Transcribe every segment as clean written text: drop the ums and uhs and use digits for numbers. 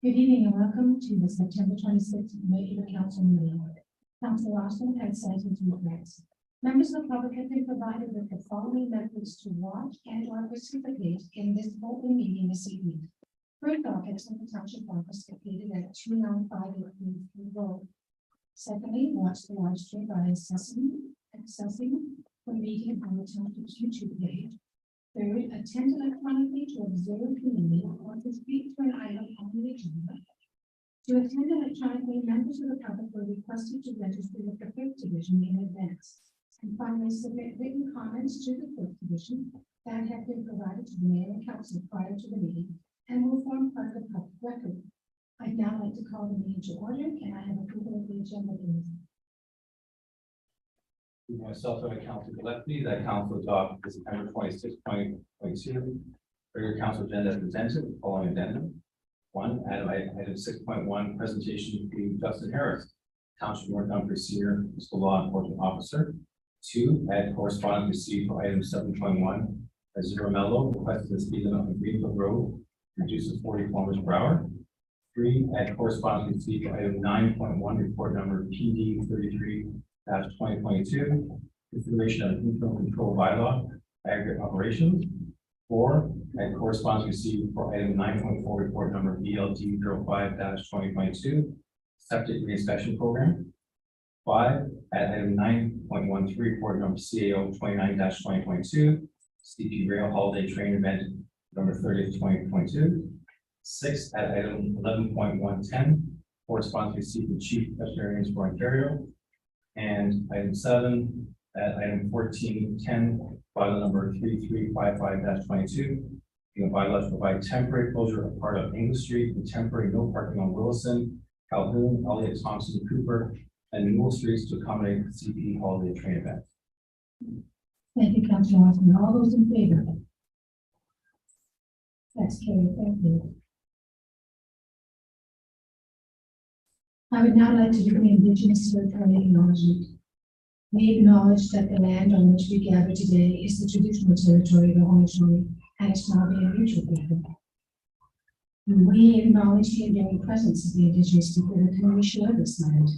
Good evening and welcome to the September 26th regular council meeting. Council Austin has cited regrets. Members of the public have been provided with the following methods to watch and or participate in this open meeting this evening. First off, it's in the township office located at 295 Road. Secondly, watch the live stream by accessing the meeting on the township's YouTube page. Third, attend electronically to observe the meeting or to speak to an item on the agenda. To attend electronically, members of the public were requested to register with the Fifth Division in advance. And finally, submit written comments to the Fifth Division that have been provided to the mayor and council prior to the meeting and will form part of the public record. I'd now like to call the meeting to order, and I have approval of the agenda. Myself and the council collectively that council adopt the September 26, 2022 regular council agenda as presented. The following addendum: 1. Item 6.1 presentation to Justin Harris, Township Montgomery Senior Municipal Law Enforcement Officer. 2. Add correspondence received for item 7.1 as Zero Mello requested the speed limit on Greenfield Road reduced to 40 km per hour. 3. Add correspondence received for item 9.1 report number PD 33-2022, consideration of internal control bylaw, aggregate operations. 4. Add correspondence received for item 9.4 report number BLT 05-2022, septic reinspection program. 5. Add item 9.13 report number CAO 29-2022, CP Rail Holiday Train Event November 30th, 2022. 6. Add item 11.110 correspondence received from Chief Veterinarians for Ontario. And item 7, at item 1410, bylaw number 3355-22, the bylaws provide temporary closure of part of English Street and temporary no parking on Wilson, Calhoun, Elliott, Thompson, Cooper, and Newell Streets to accommodate the CP holiday train event. Thank you, Councilor Austin. All those in favor? That's carried. Thank you. I would now like to do the Indigenous territory acknowledgement. We acknowledge that the land on which we gather today is the traditional territory of the Haudenosaunee and it's now being mutual people. We acknowledge the enduring presence of the Indigenous people with whom we share this land.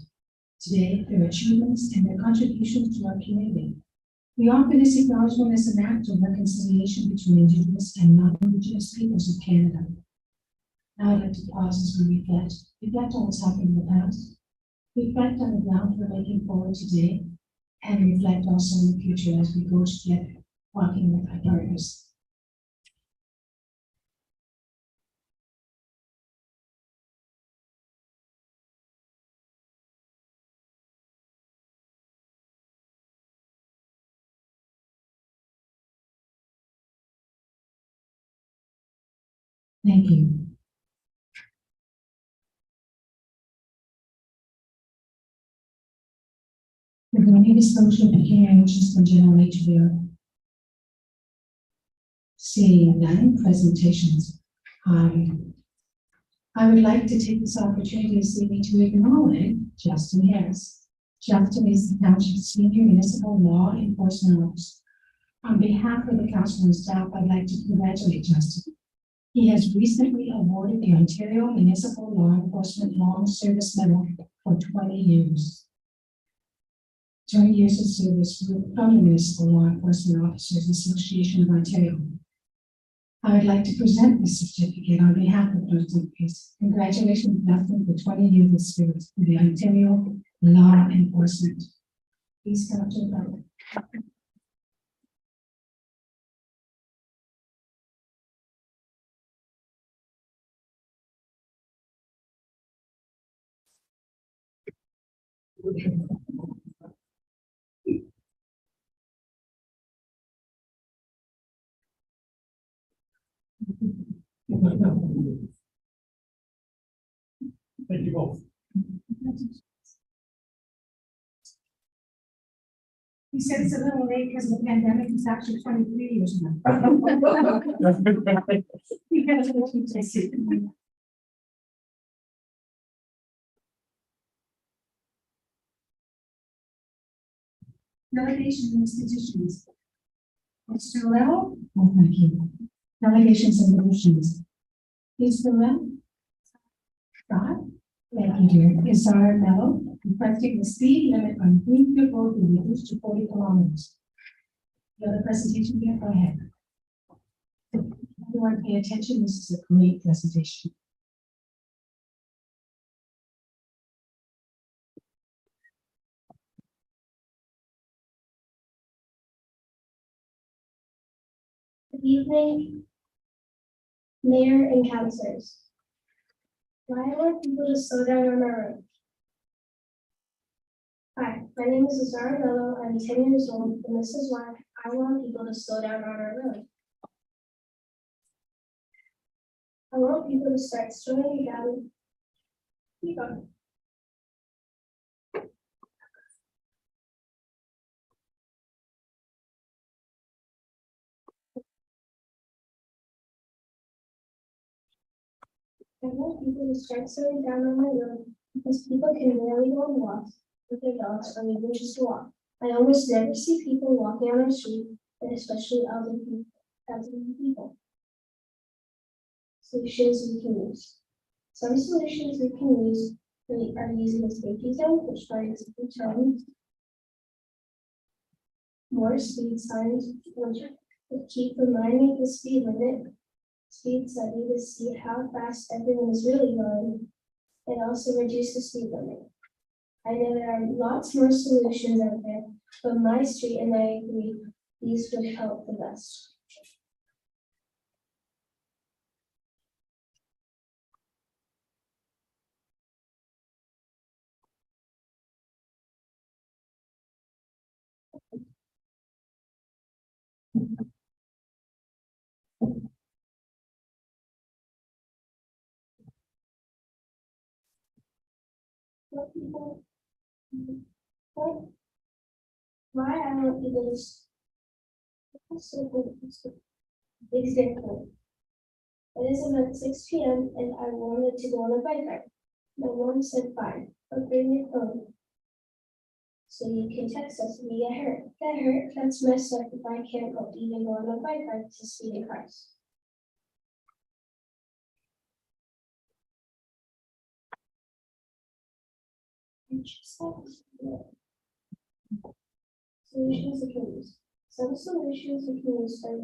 Today, their achievements and their contributions to our community. We offer this acknowledgement as an act of reconciliation between Indigenous and non-Indigenous peoples of Canada. Now I'd like to pause as we reflect on what's happened in the past, reflect on the ground we're making forward today, and reflect also in the future as we go together, walking with our partners. Thank you. We're going to disclosure of the hearing, which is for general nature. Seeing none presentations. I would like to take this opportunity this evening to acknowledge Justin Harris. Justin is the Township's Senior Municipal Law Enforcement Officer. On behalf of the council and staff, I'd like to congratulate Justin. He has recently awarded the Ontario Municipal Law Enforcement Long Service Medal for 20 years. 20 years of service with the Municipal Law Enforcement Officers Association of Ontario. I would like to present this certificate on behalf of Justin Harris. Congratulations, Justin, for 20 years of service to the Ontario Law Enforcement. Please come to the podium. Thank you both. He said it's a little late because of the pandemic. It's actually 23 years now. Delegation institutions. Mr. Lell? Oh, thank you. Delegations and motions. Mr. Lell? Scott. Thank you, dear. Isar Mello, requesting the speed limit on Greenfield Road be reduced to 40 kilometers. The other presentation here, go ahead. Everyone pay attention, this is a great presentation. Good evening, Mayor and Councilors. Why I want people to slow down on our road. Hi, my name is Azara Mello. I'm 10 years old, and this is why I want people to slow down on our road. I want people to start slowing down. Keep on. I want people to start slowing down on my road because people can rarely go on walks with their dogs or even just walk. I almost never see people walking on our street, and especially elderly people. Solutions we can use. Some solutions we can use are using a safety zone, which targets turns, more speed signs, which keep reminding the speed limit, speed study to see how fast everyone is really going, and also reduce the speed limit. I know there are lots more solutions out there, but my street and I agree these would help the best. What people, why I want people to example. It is about 6 p.m. and I wanted to go on a bike ride. My mom said fine, but bring your phone so you can text us if you get hurt. Get hurt, that's messed up if I can't even go on a bike ride to speeding cars. Solutions we can use. Some solutions we can use are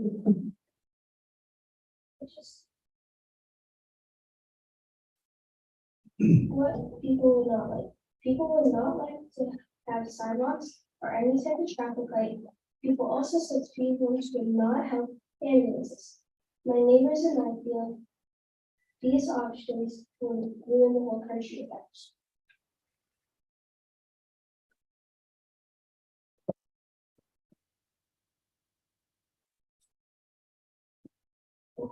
what people would not like. People would not like to have sidewalks or any type of traffic light. People also said speed limits would not help ambulances. My neighbors and I feel these options would ruin the whole country effect. The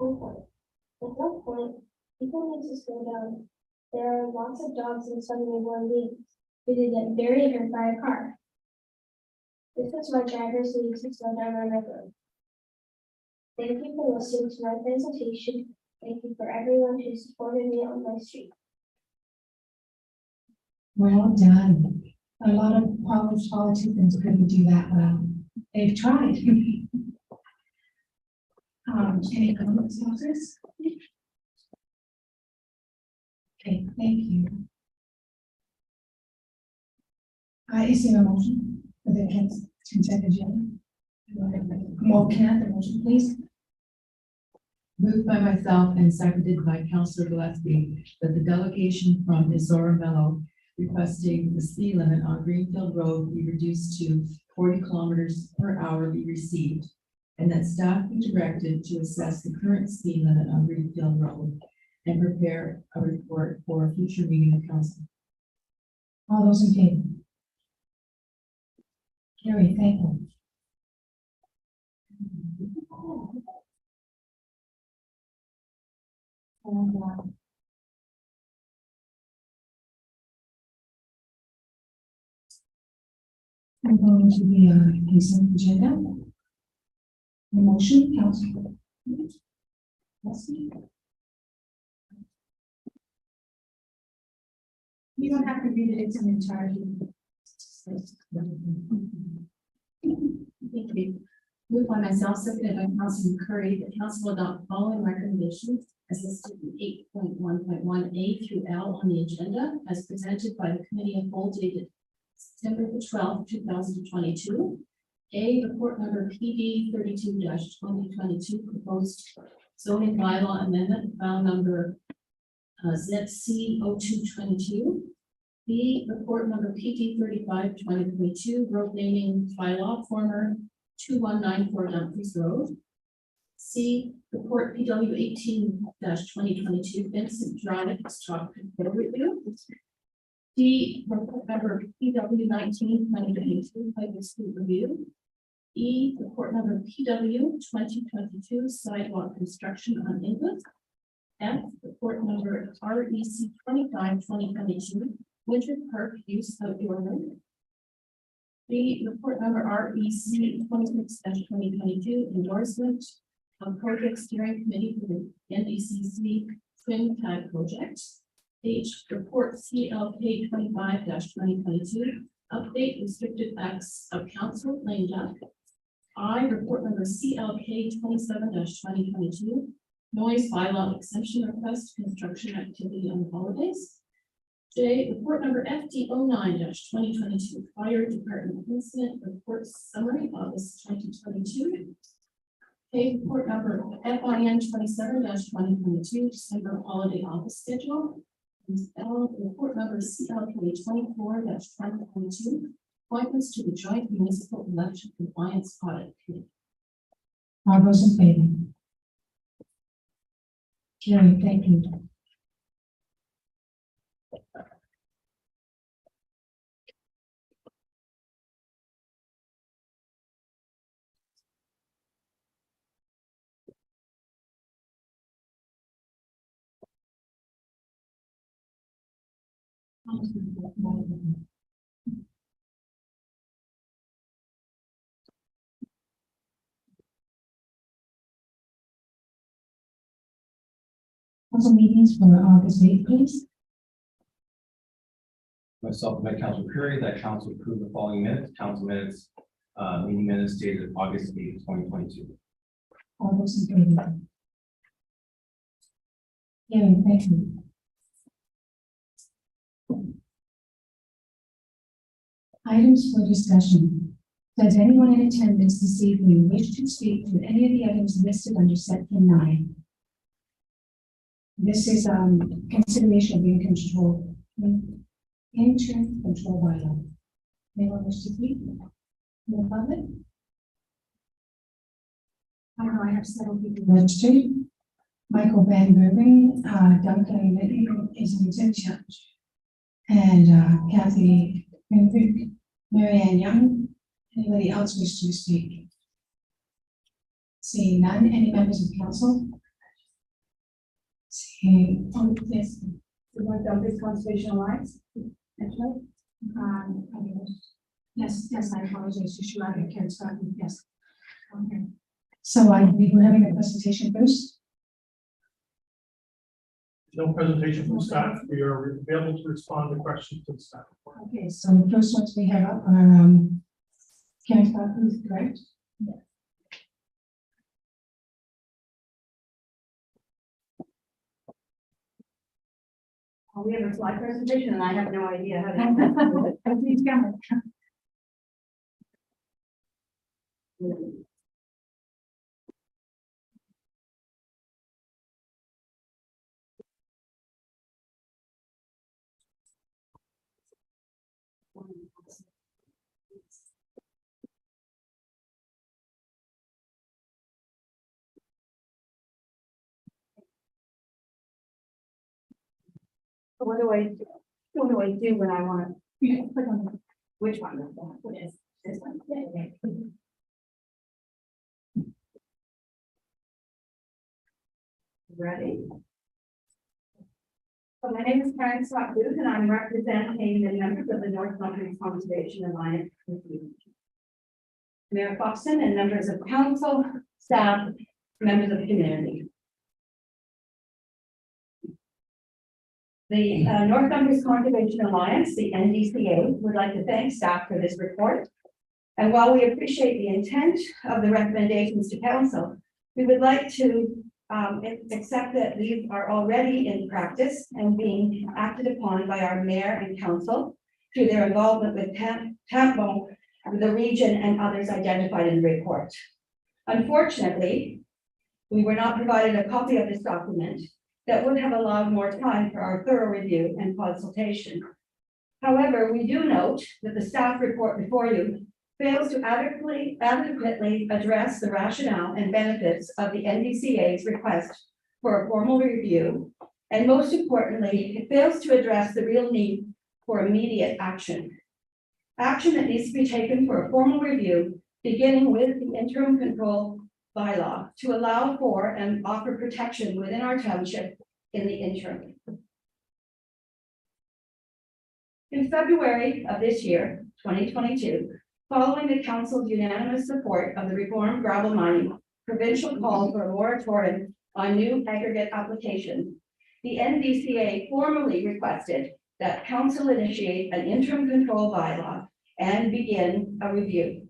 whole point, people need to slow down. There are lots of dogs in some neighborhood lanes who could get very hurt by a car. This is why drivers need to slow down on our road. Thank you for listening to my presentation. Thank you for everyone who supported me on my street. Well done. A lot of politicians couldn't do that well. They've tried. Any comments on this? Okay, thank you. Is there a motion for the consent agenda? Well, can I have the motion, please? Moved by myself and seconded by Councillor Gillespie that the delegation from Isora Mello requesting the speed limit on Greenfield Road be reduced to 40 kilometers per hour be received, and that staff be directed to assess the current speed limit on Greenfield Road and prepare a report for a future meeting of council. All those in favor? Carrie, thank you. I'm going to the consent agenda. The motion, Councilor. You don't have to read it, it's an entirety. Moved by myself, seconded by Councilman Curry, that council adopt the following recommendations as listed in 8.1.1A through L on the agenda, as presented by the Committee of Whole dated September the 12th, 2022. A, report number PD 32-2022, proposed zoning bylaw amendment, file number ZC 0222. B, report number PD 35-2022, road naming bylaw, former 2194 Dumfries Road. C, report PW 18-2022, Vincent Drive, stock control review. D, report number PW 19-2022, Highway Street review. E, report number PW 2022, sidewalk construction on English. F, report number REC 25-2022, Winter Park use outdoor road. B, report number REC 26-2022, endorsement of project steering committee for the NDCC Twin Tag project. H, report CLK 25-2022, update restricted acts of council lame duck. I, report number CLK 27-2022, noise bylaw exemption request, construction activity on holidays. J, report number FD 09-2022, fire department incident report summary, August 2022. K, report number FIN 27-2022, December holiday office schedule. And L, report number CLK 24-2022, appointments to the joint municipal election compliance audit committee. All those in favor? Carried, thank you. Council meetings for August 8th, please. Myself and by Council Curry, that council approved the following minutes, council minutes, meeting minutes dated August 8th, 2022. All those in favor? Carried, thank you. Items for discussion. Does anyone in attendance this evening wish to speak to any of the items listed under section 9? This is consideration of interim control bylaw. Anyone wish to speak? In the public? I know I have several people registered. Michael Van Gerben, Duncan Liddy is an exemption. And Kathy Hendrick, Marianne Young. Anybody else wish to speak? Seeing none, any members of council? Seeing, oh, yes. We want Dumfries Conservation Alliance. That's right. Yes, I apologize, you should have carried Scotland, yes. Okay. So we were having a presentation first. No presentation from staff. We are available to respond to questions to the staff. Okay, so the first ones we have up are Karen Scotland, correct? Yeah. We have a slide presentation and I have no idea how to do it. Please come. What do I do when I want to click on which one is that? What is this one? Ready? So my name is Karen Scott Booth and I'm representing the members of the North Dumfries Conservation Alliance. Mayor Foxton and members of council, staff, members of the community. The North Dumfries Conservation Alliance, the NDCA, would like to thank staff for this report. And while we appreciate the intent of the recommendations to council, we would like to except that these are already in practice and being acted upon by our mayor and council through their involvement with Tampo, the region, and others identified in the report. Unfortunately, we were not provided a copy of this document that would have allowed more time for our thorough review and consultation. However, we do note that the staff report before you fails to adequately address the rationale and benefits of the NDCA's request for a formal review, and most importantly, it fails to address the real need for immediate action. Action that needs to be taken for a formal review, beginning with the interim control bylaw to allow for and offer protection within our township in the interim. In February of this year, 2022, following the council's unanimous support of the reformed gravel mining provincial call for a moratorium on new aggregate applications, the NDCA formally requested that council initiate an interim control bylaw and begin a review.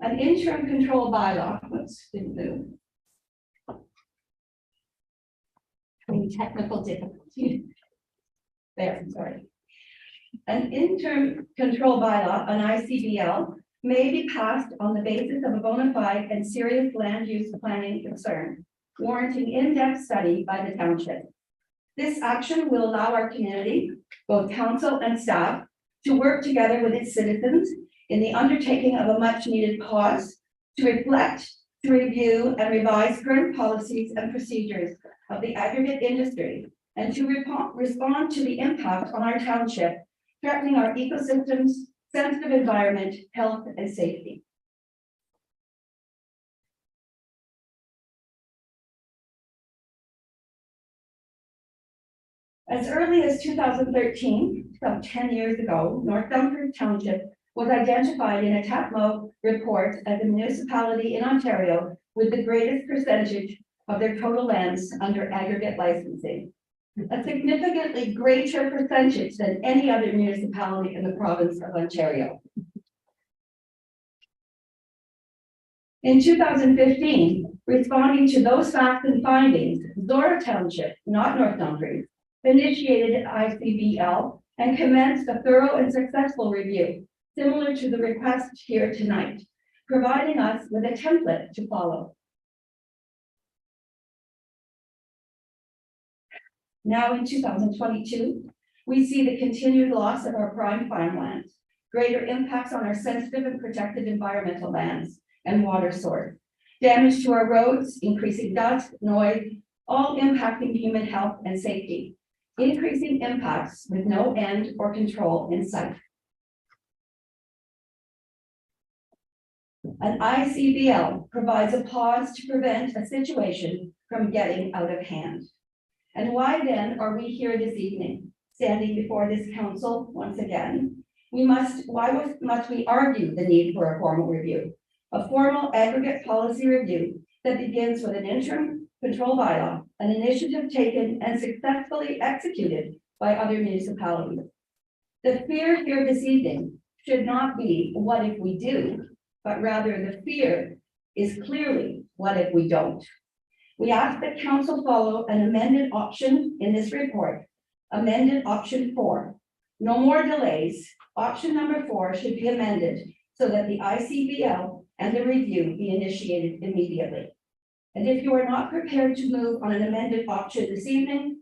An interim control bylaw, didn't move. Any technical difficulty? There, sorry. An interim control bylaw, an ICBL, may be passed on the basis of a bona fide and serious land use planning concern, warranting in-depth study by the township. This action will allow our community, both council and staff, to work together with its citizens in the undertaking of a much-needed pause to reflect, to review, and revise current policies and procedures of the aggregate industry, and to respond to the impact on our township, threatening our ecosystems, sensitive environment, health, and safety. As early as 2013, some 10 years ago, North Dumfries Township was identified in a TAPMO report as a municipality in Ontario with the greatest percentage of their total lands under aggregate licensing, a significantly greater percentage than any other municipality in the province of Ontario. In 2015, responding to those facts and findings, Zora Township, not North Dumfries, initiated an ICBL and commenced a thorough and successful review, similar to the request here tonight, providing us with a template to follow. Now in 2022, we see the continued loss of our prime farmlands, greater impacts on our sensitive and protected environmental lands and water source, damage to our roads, increasing dust, noise, all impacting human health and safety, increasing impacts with no end or control in sight. An ICBL provides a pause to prevent a situation from getting out of hand. And why then are we here this evening, standing before this council once again? Why must we argue the need for a formal review? A formal aggregate policy review that begins with an interim control bylaw, an initiative taken and successfully executed by other municipalities. The fear here this evening should not be what if we do, but rather the fear is clearly what if we don't. We ask that council follow an amended option in this report, amended option 4. No more delays. Option number 4 should be amended so that the ICBL and the review be initiated immediately. And if you are not prepared to move on an amended option this evening,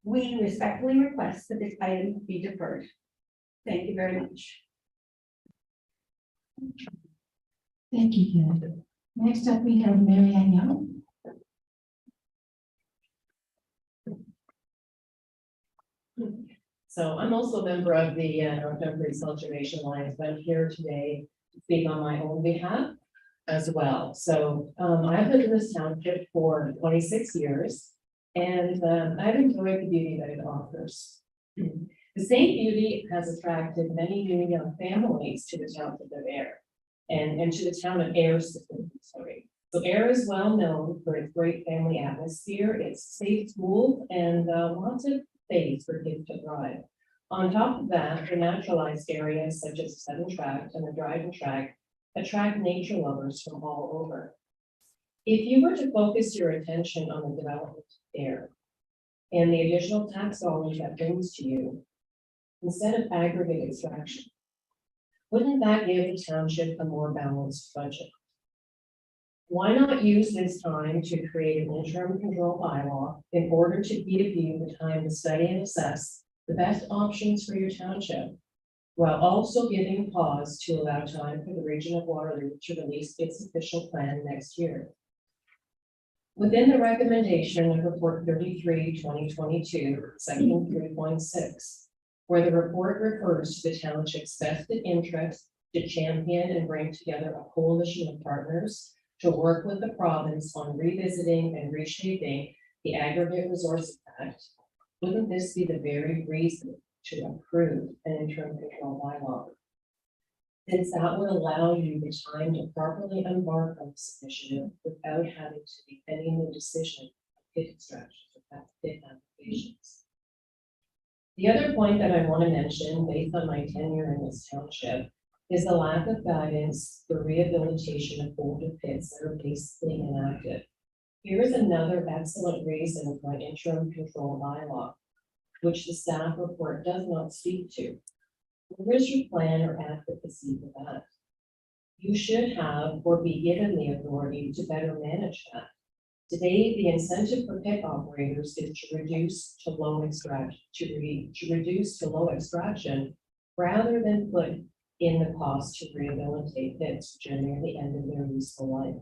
we respectfully request that this item be deferred. Thank you very much. Thank you, Karen. Next up, we have Mary Ann Young. So I'm also a member of the North Dumfries Conservation Alliance, but I'm here today to speak on my own behalf as well. So I've lived in this township for 26 years, and I've enjoyed the beauty that it offers. The same beauty has attracted many new young families to the township of Ayr and to the town of Ayr. Sorry. So Ayr is well known for its great family atmosphere, its safe schools, and lots of space for kids to thrive. On top of that, the naturalized areas such as the 7 track and the driving track attract nature lovers from all over. If you were to focus your attention on the development there and the additional tax dollars that brings to you, instead of aggregate extraction, wouldn't that give the township a more balanced budget? Why not use this time to create an interim control bylaw in order to give you the time to study and assess the best options for your township, while also giving pause to allow time for the region of Waterloo to release its official plan next year? Within the recommendation of Report 33, 2022, Section 3.6, where the report refers to the township's vested interest to champion and bring together a coalition of partners to work with the province on revisiting and reshaping the Aggregate Resources Act, wouldn't this be the very reason to approve an interim control bylaw? Since that would allow you the time to properly embark on this initiative without having to make any new decision on pit extractions or pit applications. The other point that I want to mention, based on my tenure in this township, is the lack of guidance for rehabilitation of older pits that are basically inactive. Here is another excellent reason for an interim control bylaw, which the staff report does not speak to. Where is your plan or advocacy for that? You should have or be given the authority to better manage that. Today, the incentive for pit operators is to reduce to low extraction, reduce to low extraction, rather than put in the cost to rehabilitate pits which are near the end of their useful life.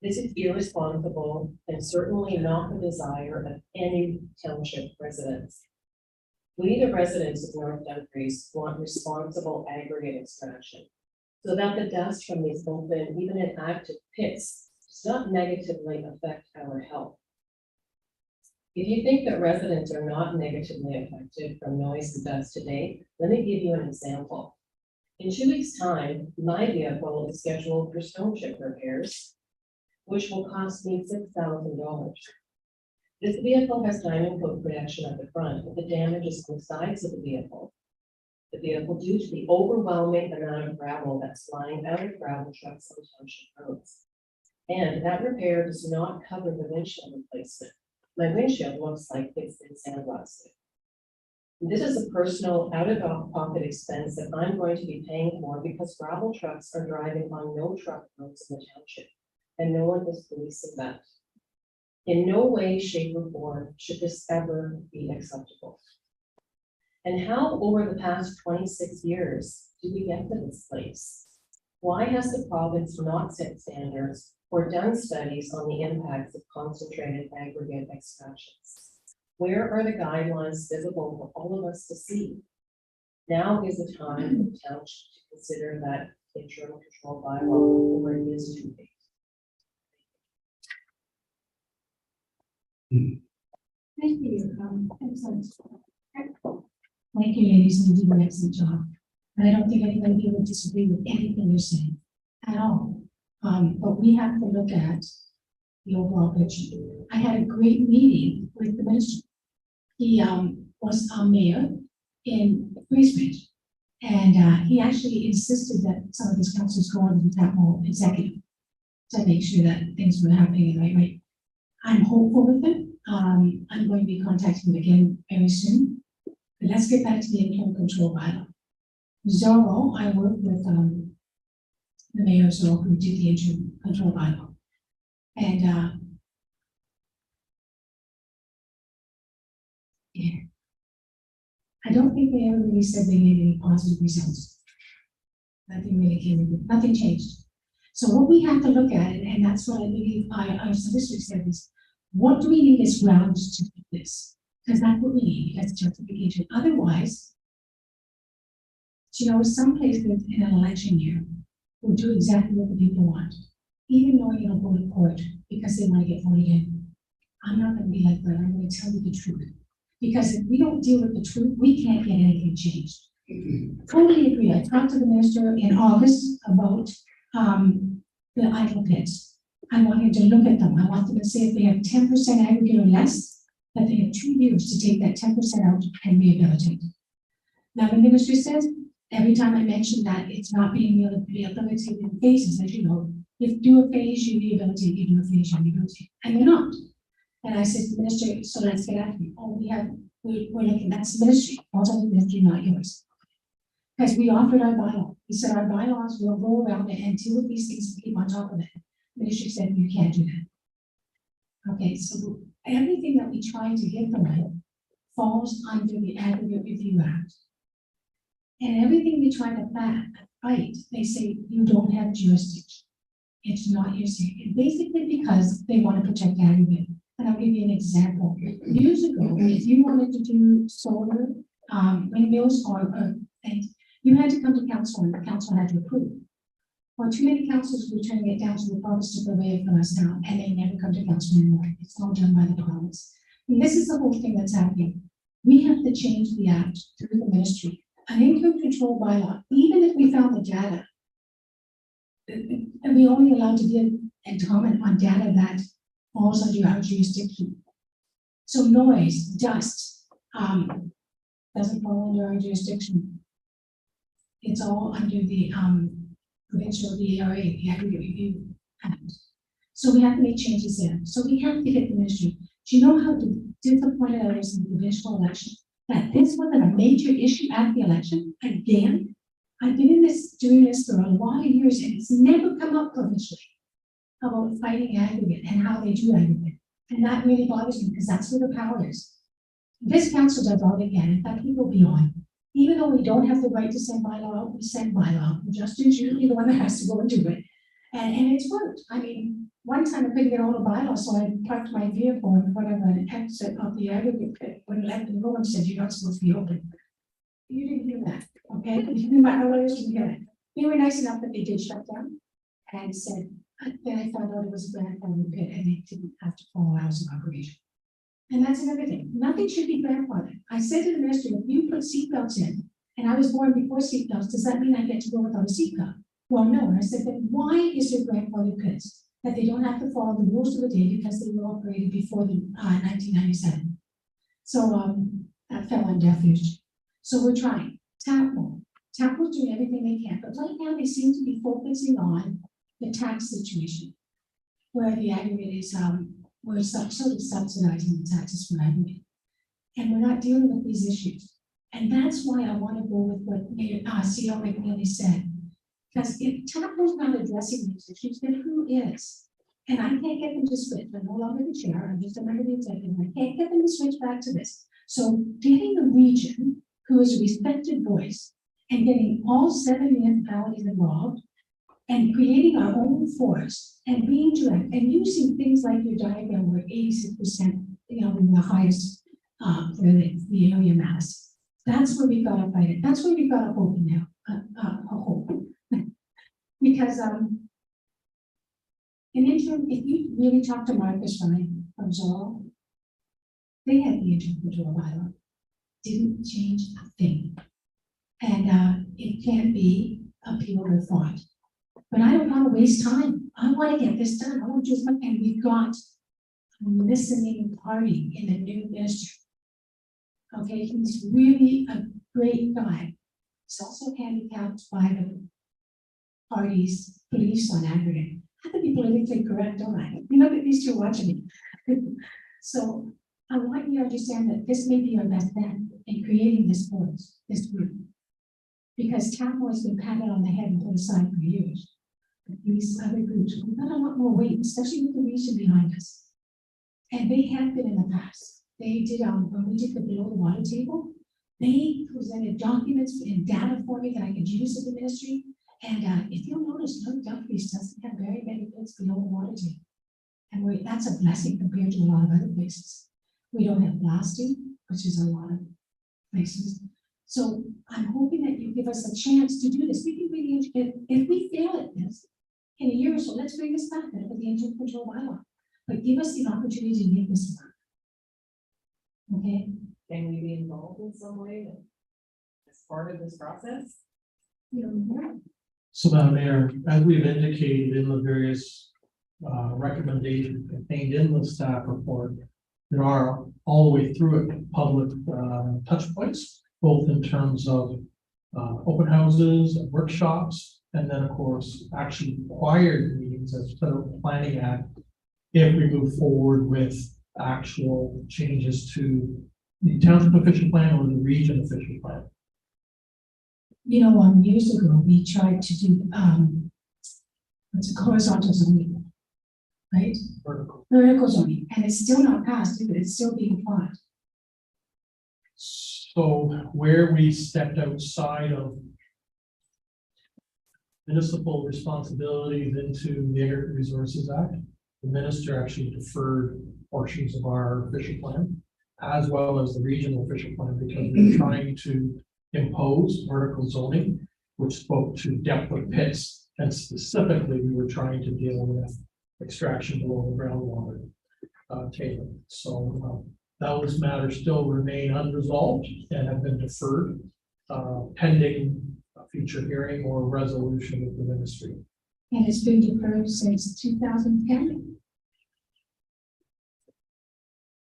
This is irresponsible and certainly not the desire of any township residents. We, the residents of North Dumfries, want responsible aggregate extraction so that the dust from these open, even inactive pits does not negatively affect our health. If you think that residents are not negatively affected from noise and dust today, let me give you an example. In 2 weeks' time, my vehicle is scheduled for stone chip repairs, which will cost me $6,000. This vehicle has diamond coat protection at the front, but the damage is on the sides of the vehicle. The vehicle, due to the overwhelming amount of gravel that's flying out of gravel trucks on township roads. And that repair does not cover the windshield replacement. My windshield looks like it's been sandblasted. This is a personal out-of-pocket expense that I'm going to be paying for because gravel trucks are driving on no truck roads in the township, and no one is policing that. In no way, shape, or form should this ever be acceptable. And how, over the past 26 years, did we get to this place? Why has the province not set standards or done studies on the impacts of concentrated aggregate extractions? Where are the guidelines visible for all of us to see? Now is the time for the township to consider that interim control bylaw where it is too late. Thank you, excellent. Thank you, ladies, you did an excellent job. And I don't think anybody here would disagree with anything you're saying at all. But we have to look at the overall picture. I had a great meeting with the minister. He was our mayor in Queensbridge, and he actually insisted that some of his councils go on to the more executive to make sure that things were happening in the right way. I'm hopeful with him. I'm going to be contacting him again very soon. But let's get back to the interim control bylaw. Zorro, I worked with the mayor Zorro who did the interim control bylaw. And yeah. I don't think they ever really said they made any positive results. Nothing really came, nothing changed. So what we have to look at, and that's what I believe our solicitor said is, what do we need as grounds to do this? Because that's what we need as justification. Otherwise, you know, some places in an election year will do exactly what the people want, even though you don't go to court because they want to get voted in. I'm not going to be like that. I'm going to tell you the truth. Because if we don't deal with the truth, we can't get anything changed. Totally agree. I talked to the minister in August about the idle pits. I want him to look at them. I want them to say if they have 10% aggregate or less, that they have 2 years to take that 10% out and rehabilitate. Now the minister says Every time I mention that it's not being rehabilitated in phases, as you know, if you do a phase, you rehabilitate, you do a phase, you rehabilitate, and they're not. And I said to the minister, so let's get at it. Oh, we're looking, that's the ministry, also the ministry, not yours. Because we offered our bylaw. We said our bylaws will go around it and deal with these things and keep on top of it. The ministry said, you can't do that. Okay, so everything that we try to give them falls under the Aggregate Review Act. And everything we try to fight, they say you don't have jurisdiction. It's not your state. Basically because they want to protect aggregate. And I'll give you an example. Years ago, if you wanted to do solar windmills or things, you had to come to council and the council had to approve. Well, too many councils were turning it down to the province to purvey it for us now, and they never come to council anymore. It's all done by the province. And this is the whole thing that's happening. We have to change the act through the ministry. An income control bylaw, even if we found the data, and we only allowed to give and comment on data that falls under our jurisdiction. So noise, dust, doesn't fall under our jurisdiction. It's all under the provincial, the ARA, the Aggregate Review Act. So we have to make changes there. So we have to hit the ministry. Do you know how disappointed I was in the provincial election? That this wasn't a major issue at the election. Again, I've been doing this for a lot of years and it's never come up provincially about fighting aggregate and how they do aggregate. And that really bothers me because that's where the power is. This council does all they can. In fact, we go beyond. Even though we don't have the right to send bylaw out, we send bylaw out. Justin's usually the one that has to go and do it. And it's worked. I mean, one time I couldn't get all the bylaw, so I parked my vehicle in front of an exit of the aggregate pit. When I left the room and said, you're not supposed to be open. You didn't do that, okay? My lawyers didn't get it. They were nice enough that they did shut down and said, then I found out it was a grandfathered pit and they didn't have to follow hours of operation. And that's another thing. Nothing should be grandfathered. I said to the minister, if you put seatbelts in, and I was born before seatbelts, does that mean I get to go without a seatbelt? Well, no. And I said, then why is there grandfathered pits? That they don't have to follow the rules of the day because they were operated before the 1997. So that fell on deaf ears. So we're trying. Tapmo's doing everything they can, but right now they seem to be focusing on the tax situation, where the aggregate is we're sort of subsidizing the taxes from aggregate, and we're not dealing with these issues. And that's why I want to go with what Mayor CEO McNeely said, because if Tapmo's not addressing these issues, then who is? And I can't get them to switch. I'm no longer the chair. I'm just a member of the executive. I can't get them to switch back to this. So getting a region who is a respected voice and getting all 7 municipalities involved and creating our own force and being direct and using things like your diagram where 86%, you know, the highest for the area mass. That's where we got to fight it. That's where we got to hope now. Hope. Because in interim, if you really talk to Marcus Ryan from Zorro, they had the interim control bylaw. Didn't change a thing. And it can be appealed or fought. But I don't want to waste time. I want to get this done. I want to do something. And we've got a listening party in the new ministry. Okay, he's really a great guy. He's also handicapped by the party's beliefs on aggregate. I have to be politically correct, don't I? You know that these two watching me. So I want you to understand that this may be our best bet in creating this voice, this group. Because Tapmo has been patted on the head and put aside for years. But these other groups, we've got a lot more weight, especially with the region behind us. And they have been in the past. They did, when we did the below the water table, they presented documents and data for me that I could use in the ministry. And if you'll notice, North Dumfries doesn't have very many pits below the water table. And that's a blessing compared to a lot of other places. We don't have blasting, which is a lot of places. So I'm hoping that you give us a chance to do this. We can really, if we fail at this in a year or so, let's bring this back with the interim control bylaw. But give us the opportunity to make this work. Okay? Can we be involved in some way as part of this process? You know, So, Madam Mayor, as we've indicated in the various recommendations contained in the staff report, there are all the way through it public touch points, both in terms of open houses and workshops, and then, of course, actually required meetings as federal planning act if we move forward with actual changes to the township official plan or the region official plan. You know, years ago, we tried to do, what's it, horizontal zoning, right? Vertical. Vertical zoning, and it's still not passed, but it's still being fought. So where we stepped outside of municipal responsibilities into the Ag Resources Act, the minister actually deferred portions of our official plan, as well as the regional official plan, because we were trying to impose vertical zoning, which spoke to depth of pits, and specifically, we were trying to deal with extraction below the groundwater table. So those matters still remain unresolved and have been deferred pending a future hearing or resolution of the ministry. And it's been deferred since 2010.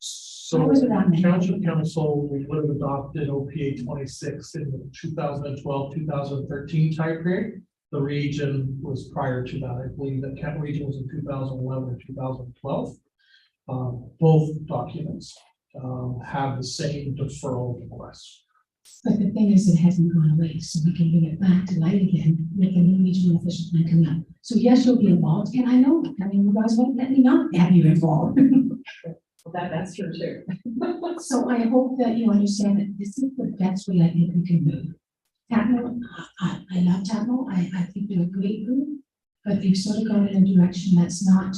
So I was around then. Township Council would have adopted OPA 26 in the 2012-2013 time period. The region was prior to that. I believe that Kent region was in 2011 or 2012. Both documents have the same deferral request. But the thing is, it hasn't gone away, so we can bring it back to light again with the new regional official plan coming up. So yes, you'll be involved, and I know, I mean, you guys won't let me not have you involved. Well, that's true too. So I hope that you understand that this is the best way I think we can move. Tatmo, I love Tatmo, I think they're a great group, but they've sort of gone in a direction that's not,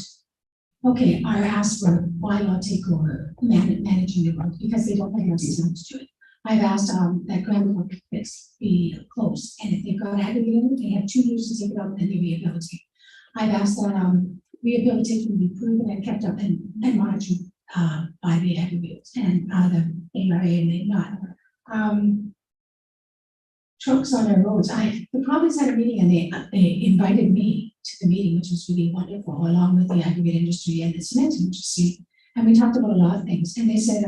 okay, I asked for bylaw takeover, managing the road, because they don't have enough time to do it. I've asked that groundwater pits be closed, and if they've got aggregated, they have 2 years to take it out and they rehabilitate. I've asked that rehabilitation be proven and kept up and monitored by the aggregators and the ARA, and they not. Trucks on our roads. The province had a meeting and they invited me to the meeting, which was really wonderful, along with the aggregate industry and the cement industry. And we talked about a lot of things. And they said,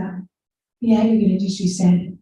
the aggregate industry said,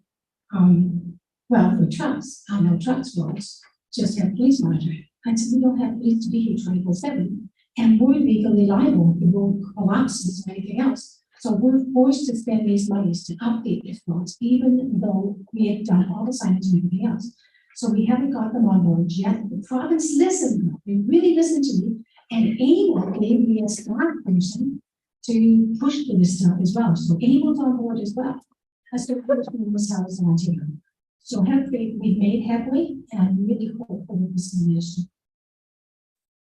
well, for trucks, I know trucks roads just have police monitoring. I said, we don't have police to be here 24/7, and we're legally liable if the road collapses or anything else. So we're forced to spend these monies to update these roads, even though we have done all the signage and everything else. So we haven't got them on board yet. The province listened, they really listened to me, and Able gave me a staff person to push for this stuff as well. So Able's on board as well. As the first one was housed in Ontario. So hopefully we've made headway, and I'm really hopeful with this mission.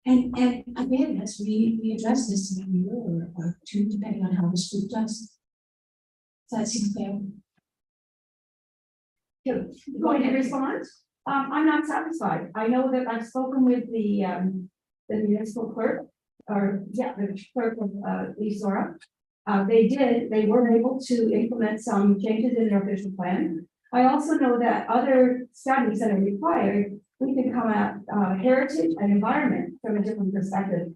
And again, as we address this in a year or 2, depending on how this group does. So that seems fair. Going to respond? I'm not satisfied. I know that I've spoken with the municipal clerk, the clerk of Isora. They were able to implement some changes in their official plan. I also know that other studies that are required, we can come at heritage and environment from a different perspective.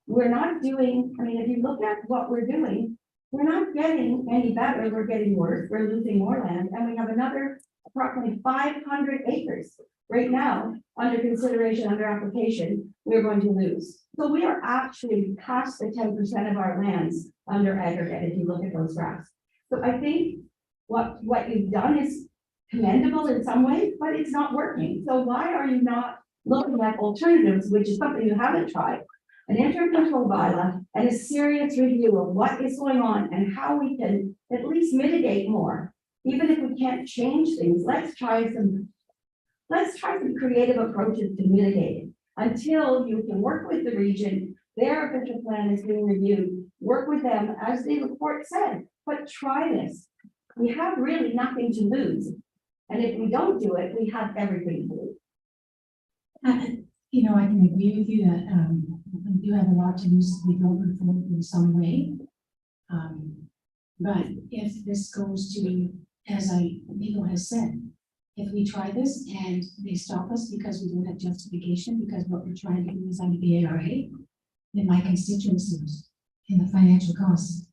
We're not doing, I mean, if you look at what we're doing, we're not getting any better, we're getting worse, we're losing more land, and we have another approximately 500 acres right now under consideration, under application, we're going to lose. So we are actually past the 10% of our lands under aggregate, if you look at those graphs. So I think what you've done is commendable in some ways, but it's not working. So why are you not looking at alternatives, which is something you haven't tried? An interim control bylaw and a serious review of what is going on and how we can at least mitigate more. Even if we can't change things, let's try some creative approaches to mitigate it until you can work with the region. Their official plan is being reviewed. Work with them, as the report said, but try this. We have really nothing to lose. And if we don't do it, we have everything to lose. You know, I can agree with you that we do have a lot to lose if we don't move forward in some way. But if this goes to, as Nico has said, if we try this and they stop us because we don't have justification, because what we're trying to do is under the ARA, then my constituents lose in the financial costs.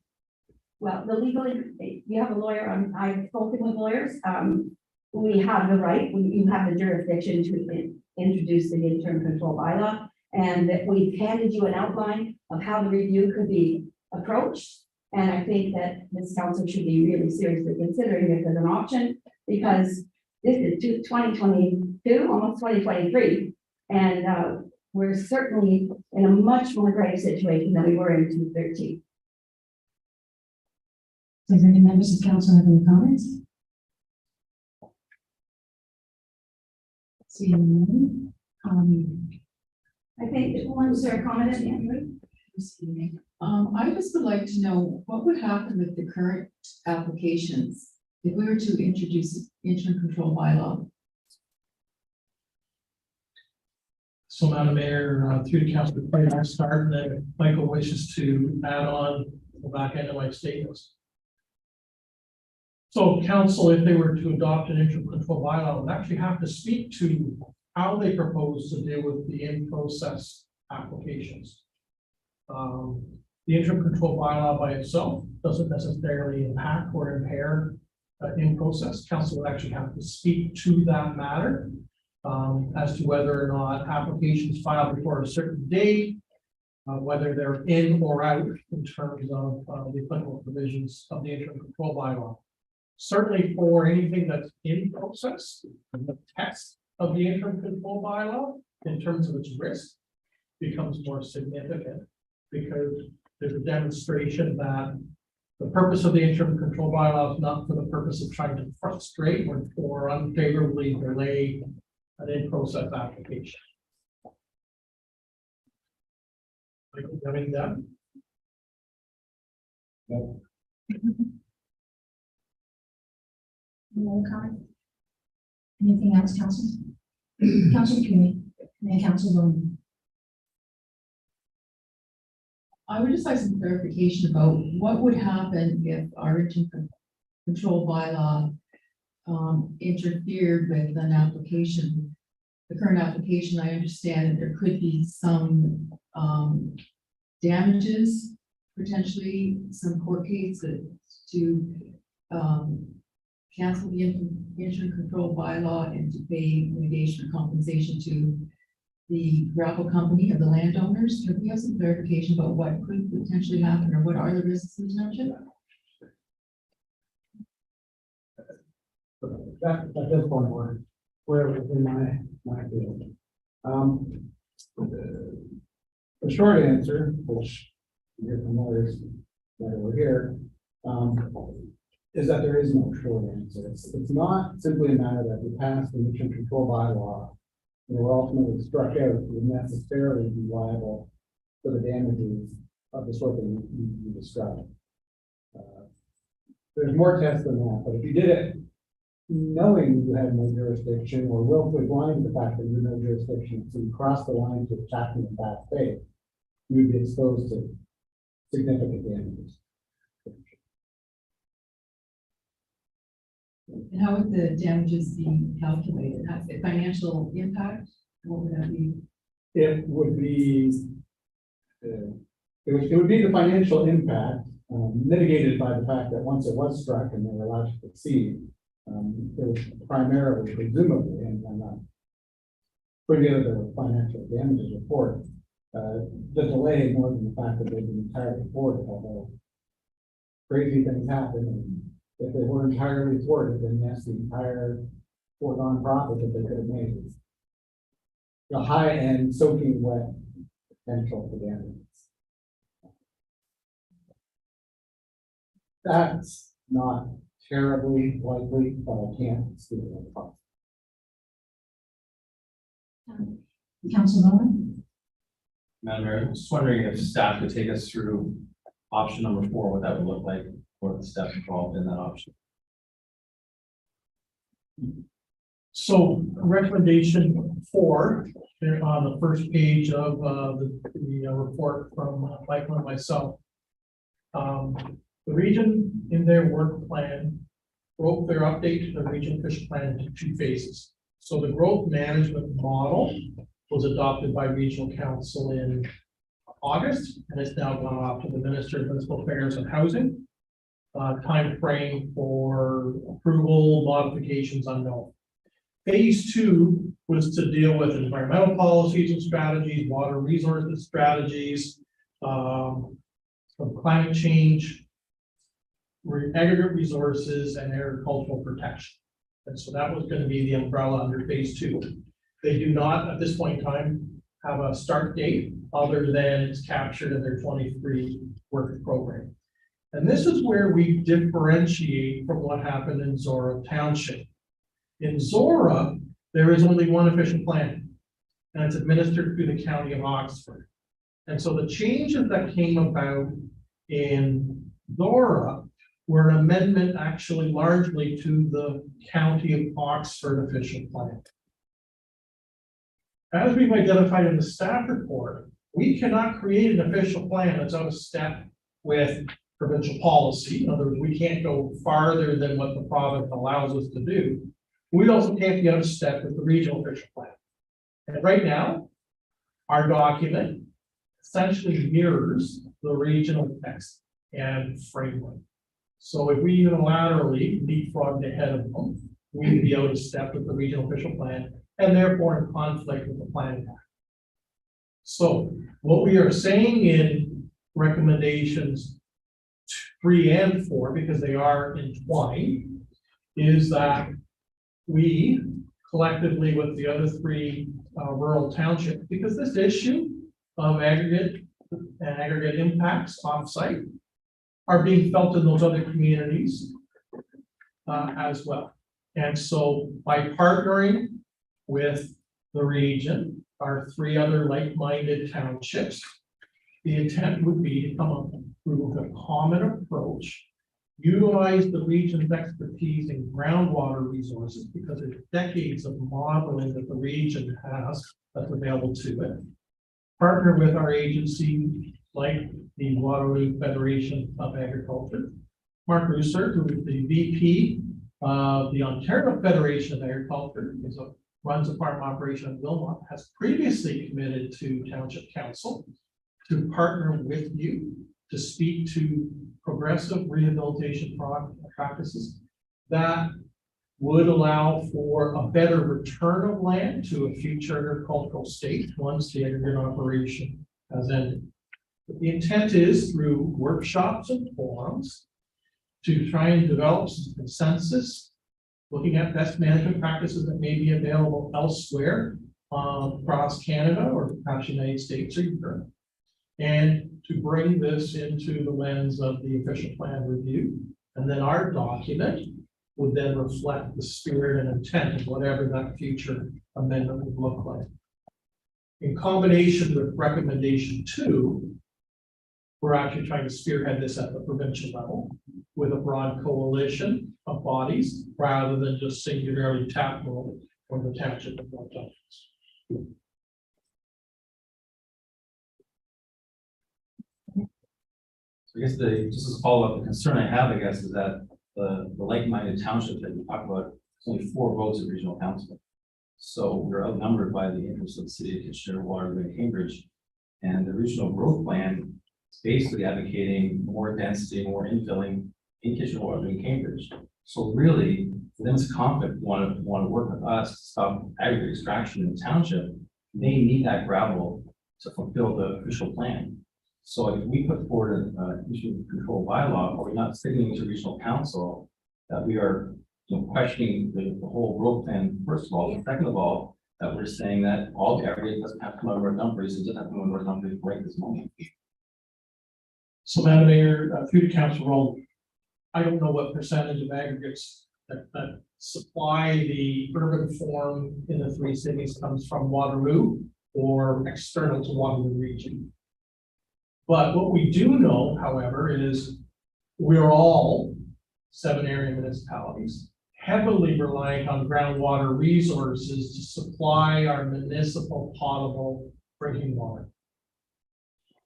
Well, the legal, you have a lawyer, I've spoken with lawyers. we have the right, you have the jurisdiction to introduce the interim control bylaw. And that we've handed you an outline of how the review could be approached. And I think that this council should be really seriously considering this as an option, because this is 2022, almost 2023. And we're certainly in a much more greater situation than we were in 2013. Does any members of council have any comments? Seeing none, I think, was there a comment at the end? I just would like to know what would happen with the current applications if we were to introduce interim control bylaw. So Madam Mayor, through the council, I'll start, and then if Michael wishes to add on the back end of my statements. So council, if they were to adopt an interim control bylaw, would actually have to speak to how they propose to deal with the in-process applications. The interim control bylaw by itself doesn't necessarily impact or impair in-process. Council would actually have to speak to that matter as to whether or not applications filed before a certain date, whether they're in or out in terms of the applicable provisions of the interim control bylaw. Certainly for anything that's in process, the test of the interim control bylaw in terms of its risk becomes more significant, because there's a demonstration that the purpose of the interim control bylaw is not for the purpose of trying to frustrate or unfavorably delay an in-process application. Michael, you have any doubt? No. any other comment? Anything else, council? Council Cuny, and Council Bowman. I would just like some clarification about what would happen if our interim control bylaw interfered with an application. The current application, I understand that there could be some damages, potentially some court cases to cancel the interim control bylaw and to pay mitigation or compensation to the gravel company of the landowners. Could we have some clarification about what could potentially happen, or what are the risks in the township? At this point, we're within my field. The short answer, which you hear from others that are here, is that there is no short answer. It's not simply a matter that we pass the emission control bylaw and we're ultimately struck out would necessarily be liable for the damages of the sort that you described. There's more tests than that, but if you did it knowing you had no jurisdiction or willfully blind to the fact that you had no jurisdiction, so you cross the line to attacking in bad faith, you would be exposed to significant damages. And how would the damages be calculated? The financial impact, what would that be? It would be, it would be the financial impact mitigated by the fact that once it was struck and they were allowed to proceed, it was primarily, presumably, and I'm not putting together the financial damages report, the delay more than the fact that they've been entirely thwarted, although crazy things happen. And if they were entirely thwarted, then yes, the entire foregone profit that they could have made is the high end soaking wet potential for damages. That's not terribly likely, but I can't speak on the cost. Council Bowman. Madam Mayor, I'm just wondering if staff could take us through option number 4, what that would look like for the steps involved in that option. So recommendation 4 there on the first page of the report from Michael and myself. The region in their work plan broke their update to the region fish plan into 2 phases. So the growth management model was adopted by regional council in August, and it's now gone off to the Minister of Municipal Affairs and Housing. timeframe for approval, modifications unknown. Phase 2 was to deal with environmental policies and strategies, water resources strategies, some climate change, aggregate resources, and agricultural protection. And so that was going to be the umbrella under phase 2. They do not, at this point in time, have a start date other than it's captured in their 23 work program. And this is where we differentiate from what happened in Zora Township. In Zora, there is only one official plan, and it's administered through the County of Oxford. And so the changes that came about in Zora were an amendment actually largely to the County of Oxford official plan. As we've identified in the staff report, we cannot create an official plan that's out of step with provincial policy. In other words, we can't go farther than what the province allows us to do. We also can't be out of step with the regional official plan. And right now, our document essentially mirrors the regional text and framework. So if we unilaterally leapfrogged ahead of them, we would be out of step with the regional official plan and therefore in conflict with the planning act. So what we are saying in recommendations 3 and 4, because they are entwined, is that we collectively with the other 3 rural townships, because this issue of aggregate impacts off-site are being felt in those other communities as well. And so by partnering with the region, our 3 other like-minded townships, the intent would be to come up with a common approach, utilize the region's expertise in groundwater resources, because there's decades of modeling that the region has that's available to it. Partner with our agency, like the Waterloo Federation of Agriculture. Mark Russer, who is the VP of the Ontario Federation of Agriculture, runs a farm operation in Wilmot, has previously committed to Township Council to partner with you to speak to progressive rehabilitation practices that would allow for a better return of land to a future agricultural state once the aggregate operation has ended. But the intent is through workshops and forums to try and develop some consensus, looking at best management practices that may be available elsewhere across Canada or perhaps the United States or Europe, and to bring this into the lens of the official plan review. And then our document would then reflect the spirit and intent of whatever that future amendment would look like. In combination with recommendation 2, we're actually trying to spearhead this at the provincial level with a broad coalition of bodies rather than just singularly tap from the township of North Douglas. So I guess just as a follow-up, the concern I have, I guess, is that the like-minded township that you talk about, there's only 4 votes in regional council. So we're outnumbered by the interests of the city of Kitchener, Waterloo, and Cambridge. And the regional growth plan is basically advocating more density, more infilling in Kitchener, Waterloo, and Cambridge. So really, for them as a conflict, want to work with us to stop aggregate extraction in the township, they need that gravel to fulfill the official plan. So if we put forward an issue control bylaw, are we not signaling to regional council that we are questioning the whole growth plan, first of all, and second of all, that we're saying that all the aggregate doesn't have to come out of our numbers, it doesn't have to come out of our numbers right this moment. So Madam Mayor, through the council role, I don't know what percentage of aggregates that supply the urban form in the 3 cities comes from Waterloo or external to Waterloo region. But what we do know, however, is we're all 7 area municipalities heavily reliant on groundwater resources to supply our municipal potable drinking water.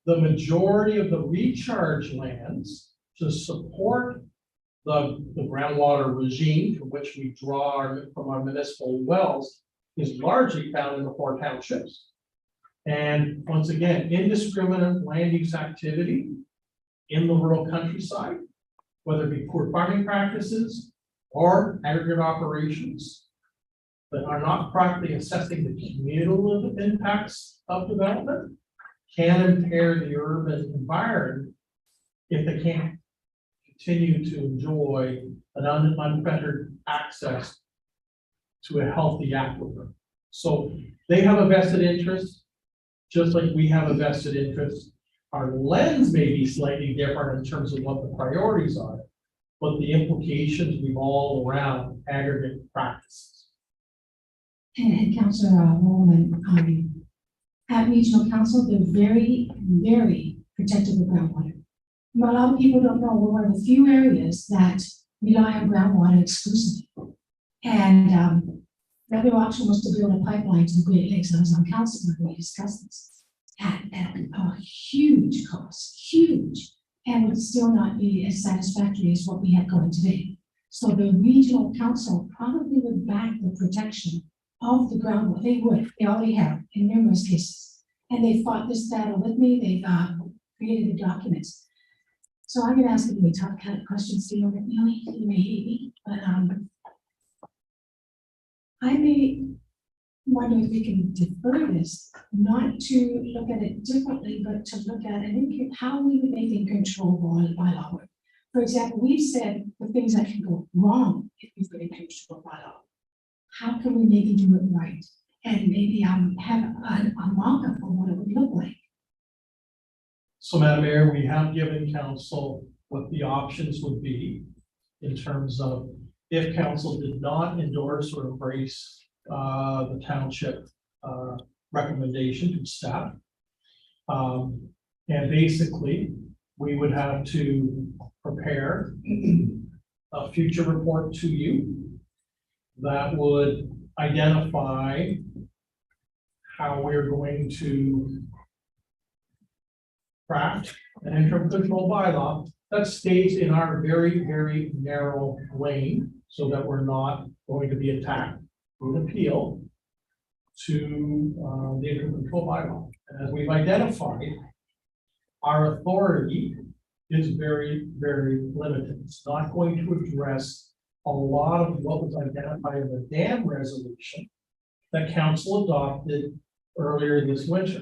The majority of the recharge lands to support the groundwater regime from which we draw from our municipal wells is largely found in the 4 townships. And once again, indiscriminate land use activity in the rural countryside whether it be poor farming practices or aggregate operations that are not properly assessing the cumulative impacts of development, can impair the urban environment if they can't continue to enjoy an unfettered access to a healthy aquifer. So they have a vested interest, just like we have a vested interest. Our lens may be slightly different in terms of what the priorities are, but the implications revolve around aggregate practices. And Councillor Woolman, at regional council, they're very, very protective of groundwater. A lot of people don't know we're one of the few areas that rely on groundwater exclusively. And the other option was to build a pipeline to the Great Lakes. I was on council when we discussed this at a huge cost, huge, and would still not be as satisfactory as what we have going today. So the regional council probably would back the protection of the groundwater. They would. They already have in numerous cases, and they fought this battle with me. They've created the documents. So I'm going to ask you a tough kind of questions, Steve. You may hate me, but I may wonder if we can defer this, not to look at it differently, but to look at it, how we would make a control bylaw work. For example, we've said the things that can go wrong if we put a control bylaw. How can we maybe do it right? And maybe have a mock-up of what it would look like. So, Madam Mayor, we have given council what the options would be in terms of if council did not endorse or embrace the township recommendation to staff. And basically, we would have to prepare a future report to you that would identify how we're going to craft an interim control bylaw that stays in our very, very narrow lane so that we're not going to be attacked with appeal to the interim control bylaw. And as we've identified, our authority is very, very limited. It's not going to address a lot of what was identified in the dam resolution that council adopted earlier this winter.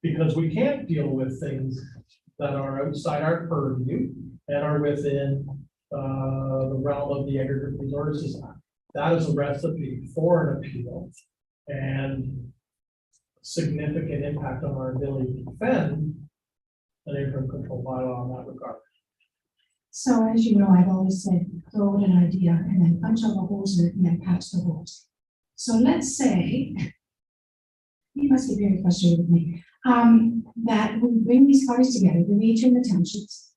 Because we can't deal with things that are outside our purview and are within the realm of the Aggregate Resources Act. That is a recipe for an appeal and significant impact on our ability to defend an interim control bylaw in that regard. So as you know, I've always said, throw out an idea and then punch all the holes in it and then patch the holes. So let's say, you must be very frustrated with me, that we bring these parties together, the nature and the townships,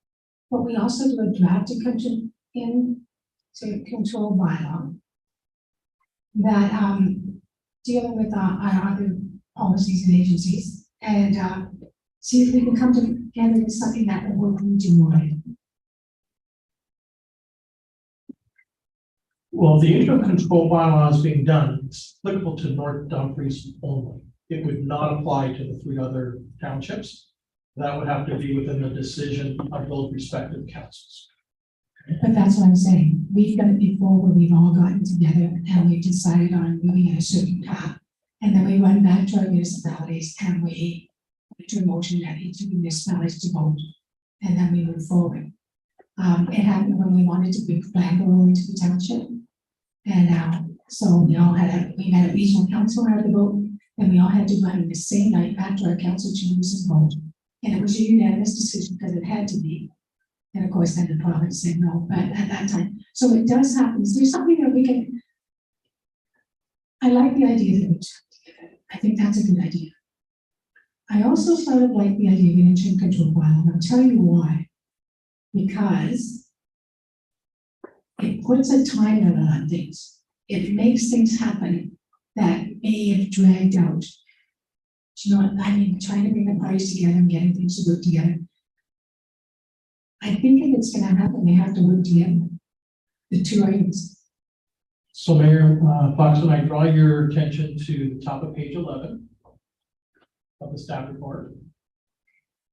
but we also do a draft in to control bylaw that dealing with our other policies and agencies and see if we can come together with something that will work region-wide. Well, the interim control bylaw is being done, it's applicable to North Dumfries only. It would not apply to the 3 other townships. That would have to be within the decision of those respective councils. But that's what I'm saying. We've done it before where we've all gotten together and we've decided on moving in a certain path. And then we run back to our municipalities and we put to a motion that each of the municipalities to vote. And then we move forward. It happened when we wanted to bring Flamborough into the township. And so we met at regional council and had the vote. And we all had to run the same night back to our council chambers and vote. And it was a unanimous decision because it had to be. And of course, then the province said no, but at that time. So it does happen. So there's something that we can, I like the idea that we talk together. I think that's a good idea. I also sort of like the idea of an interim control bylaw, and I'll tell you why. Because it puts a time limit on things. It makes things happen that may have dragged out. You know what I mean? Trying to bring the parties together and getting things to work together. I think if it's going to happen, they have to work together. The 2 items. So Mayor Fox, I draw your attention to the top of page 11 of the staff report.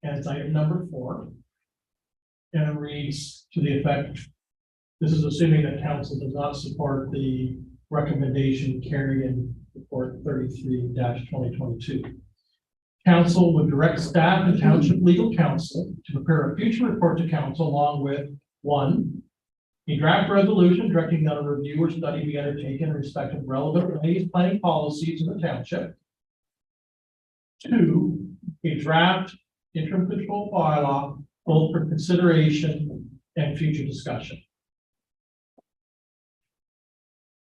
And it's item number 4. And it reads to the effect, this is assuming that council does not support the recommendation carried in report 33-2022. Council would direct staff and township legal counsel to prepare a future report to council along with, one, a draft resolution directing that a review or study be undertaken in respect of relevant land planning policies in the township. Two, a draft interim control bylaw, both for consideration and future discussion.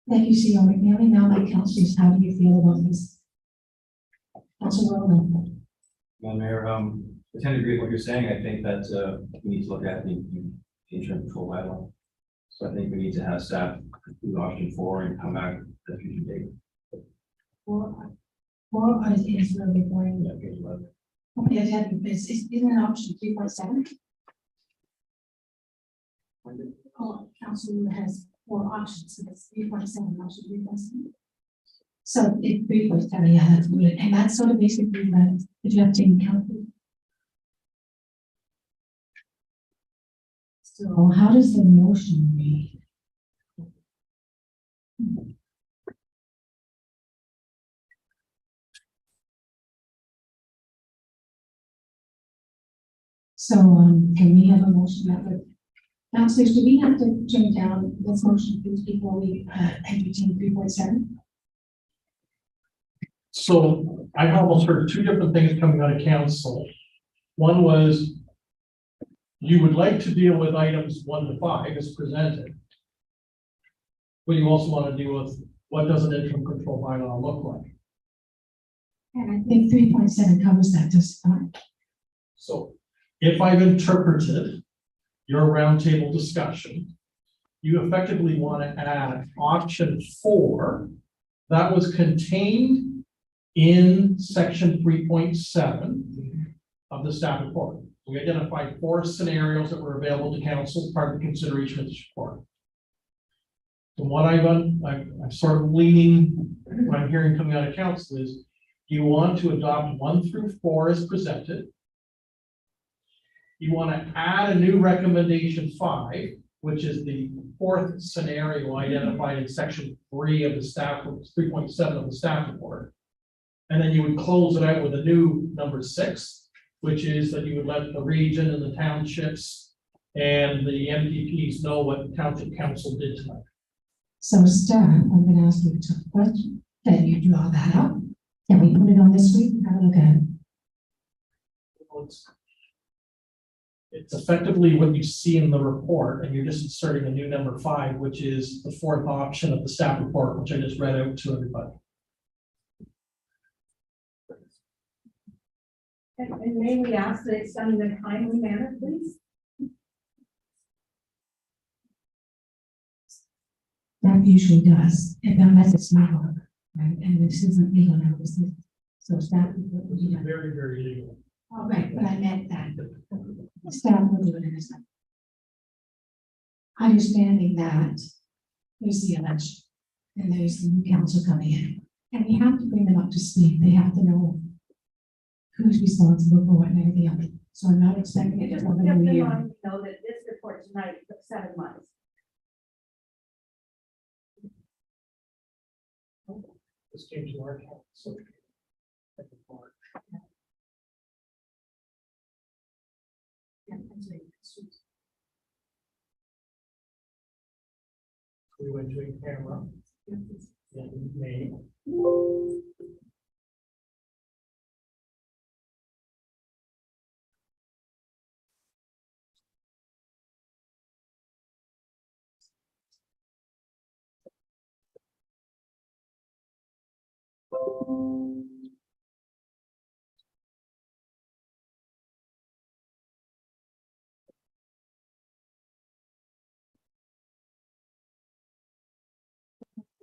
Thank you, CEO McNally. Now, my councilors, how do you feel about this? Councilor Rowland. Well, Mayor, I tend to agree with what you're saying. I think that we need to look at the interim control bylaw. So I think we need to have staff do option 4 and come back at a future date. Or is really boring. Yeah, page 11. Okay, I had this. Isn't an option 3.7? Oh, council has 4 options, so it's 3.7, option 3.7. So it 3.7, yeah, that's good. And that's sort of basically the adjusting council. So how does the motion read? So, can we have a motion that would, councilors, do we have to turn down this motion please before we entertain 3.7? So I almost heard 2 different things coming out of council. One was you would like to deal with items 1 to 5 as presented. But you also want to deal with what does an interim control bylaw look like? And I think 3.7 covers that just fine. So if I've interpreted your roundtable discussion, you effectively want to add option 4 that was contained in section 3.7 of the staff report. We identified 4 scenarios that were available to council as part of the consideration of this report. From what I've done, I'm sort of leaning, what I'm hearing coming out of council is, you want to adopt 1 through 4 as presented. You want to add a new recommendation 5, which is the 4th scenario identified in section 3 of the staff, 3.7 of the staff report. And then you would close it out with a new number 6, which is that you would let the region and the townships and the MPPs know what township council did tonight. So staff, I'm going to ask you a tough question. Can you draw that up? Can we put it on this week? Have a look at it. It's effectively what you see in the report, and you're just inserting a new number 5, which is the 4th option of the staff report, which I just read out to everybody. And may we ask that it's done in a timely manner, please? That usually does, and unless it's legal, right? And this isn't legal now, this is, so staff. This is very, very legal. All right, but I meant that. Staff will do it in a second. Understanding that there's the election and there's the new council coming in, and we have to bring them up to speed. They have to know who's responsible for what and everything else. So I'm not expecting it to Just come in in a mind, year. know that this report tonight took 7 months. This came to our council. We went to a camera in May.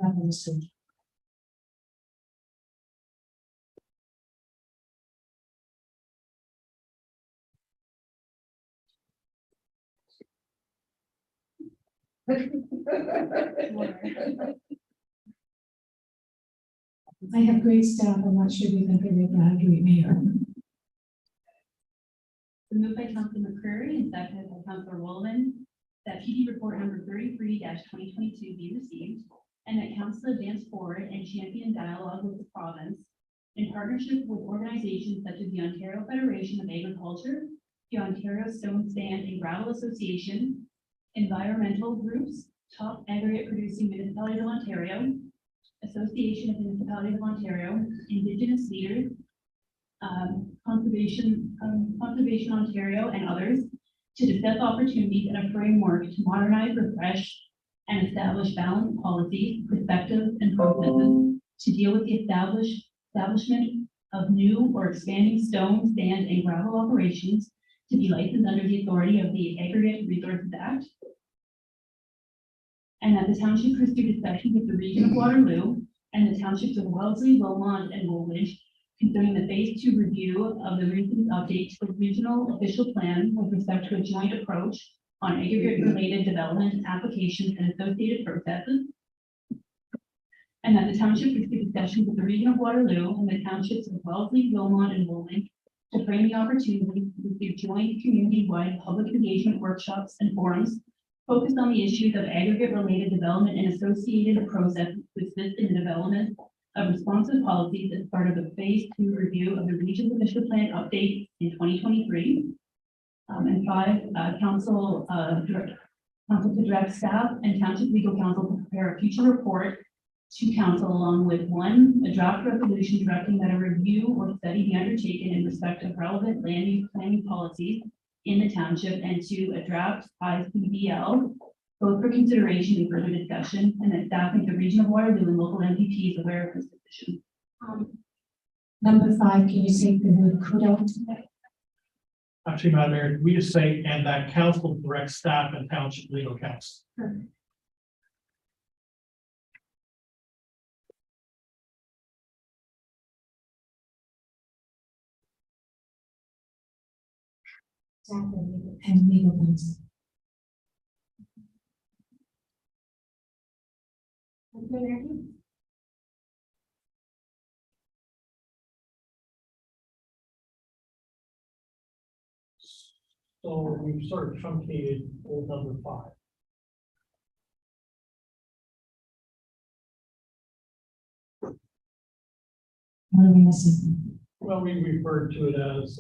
Understood. I have great staff. I'm not sure we can figure it out, do we, Mayor? Been moved by Councilor McCreary and seconded by Councilor Wolman that PD report number 33-2022 be received and that council advance forward and champion dialogue with the province in partnership with organizations such as the Ontario Federation of Agriculture, the Ontario Stone Sand and Gravel Association, environmental groups, top aggregate producing municipalities of Ontario, Association of Municipalities of Ontario, Indigenous leaders, Conservation Ontario, and others to discuss opportunities and a framework to modernize, refresh, and establish balanced policies, perspectives, and processes to deal with the establishment of new or expanding stone, sand, and gravel operations to be licensed under the authority of the Aggregate Resources Act. And that the township pursue discussions with the region of Waterloo and the townships of Wellesley, Wilmot, and Woolwich concerning the phase 2 review of the recent update to the regional official plan with respect to a joint approach on aggregate-related development applications and associated processes. And that the township pursue discussions with the region of Waterloo and the townships of Wellesley, Wilmot, and Woolwich to frame the opportunity to pursue joint community-wide public engagement workshops and forums focused on the issues of aggregate-related development and associated processes to assist in the development of responsive policies as part of the phase 2 review of the region's official plan update in 2023. And 5, council to direct staff and township legal counsel to prepare a future report to council along with 1, a draft resolution directing that a review or study be undertaken in respect of relevant land use planning policies in the township, and 2, a draft ICBL, both for consideration and further discussion, and that staff make the region of Waterloo and local MPPs aware of this position. Number 5, can you say the word could out? Actually, Madam Mayor, we just say, and that council directs staff and township legal counsel. And legal counsel. So we've sort of truncated old number 5. What are we missing? Well, we referred to it as,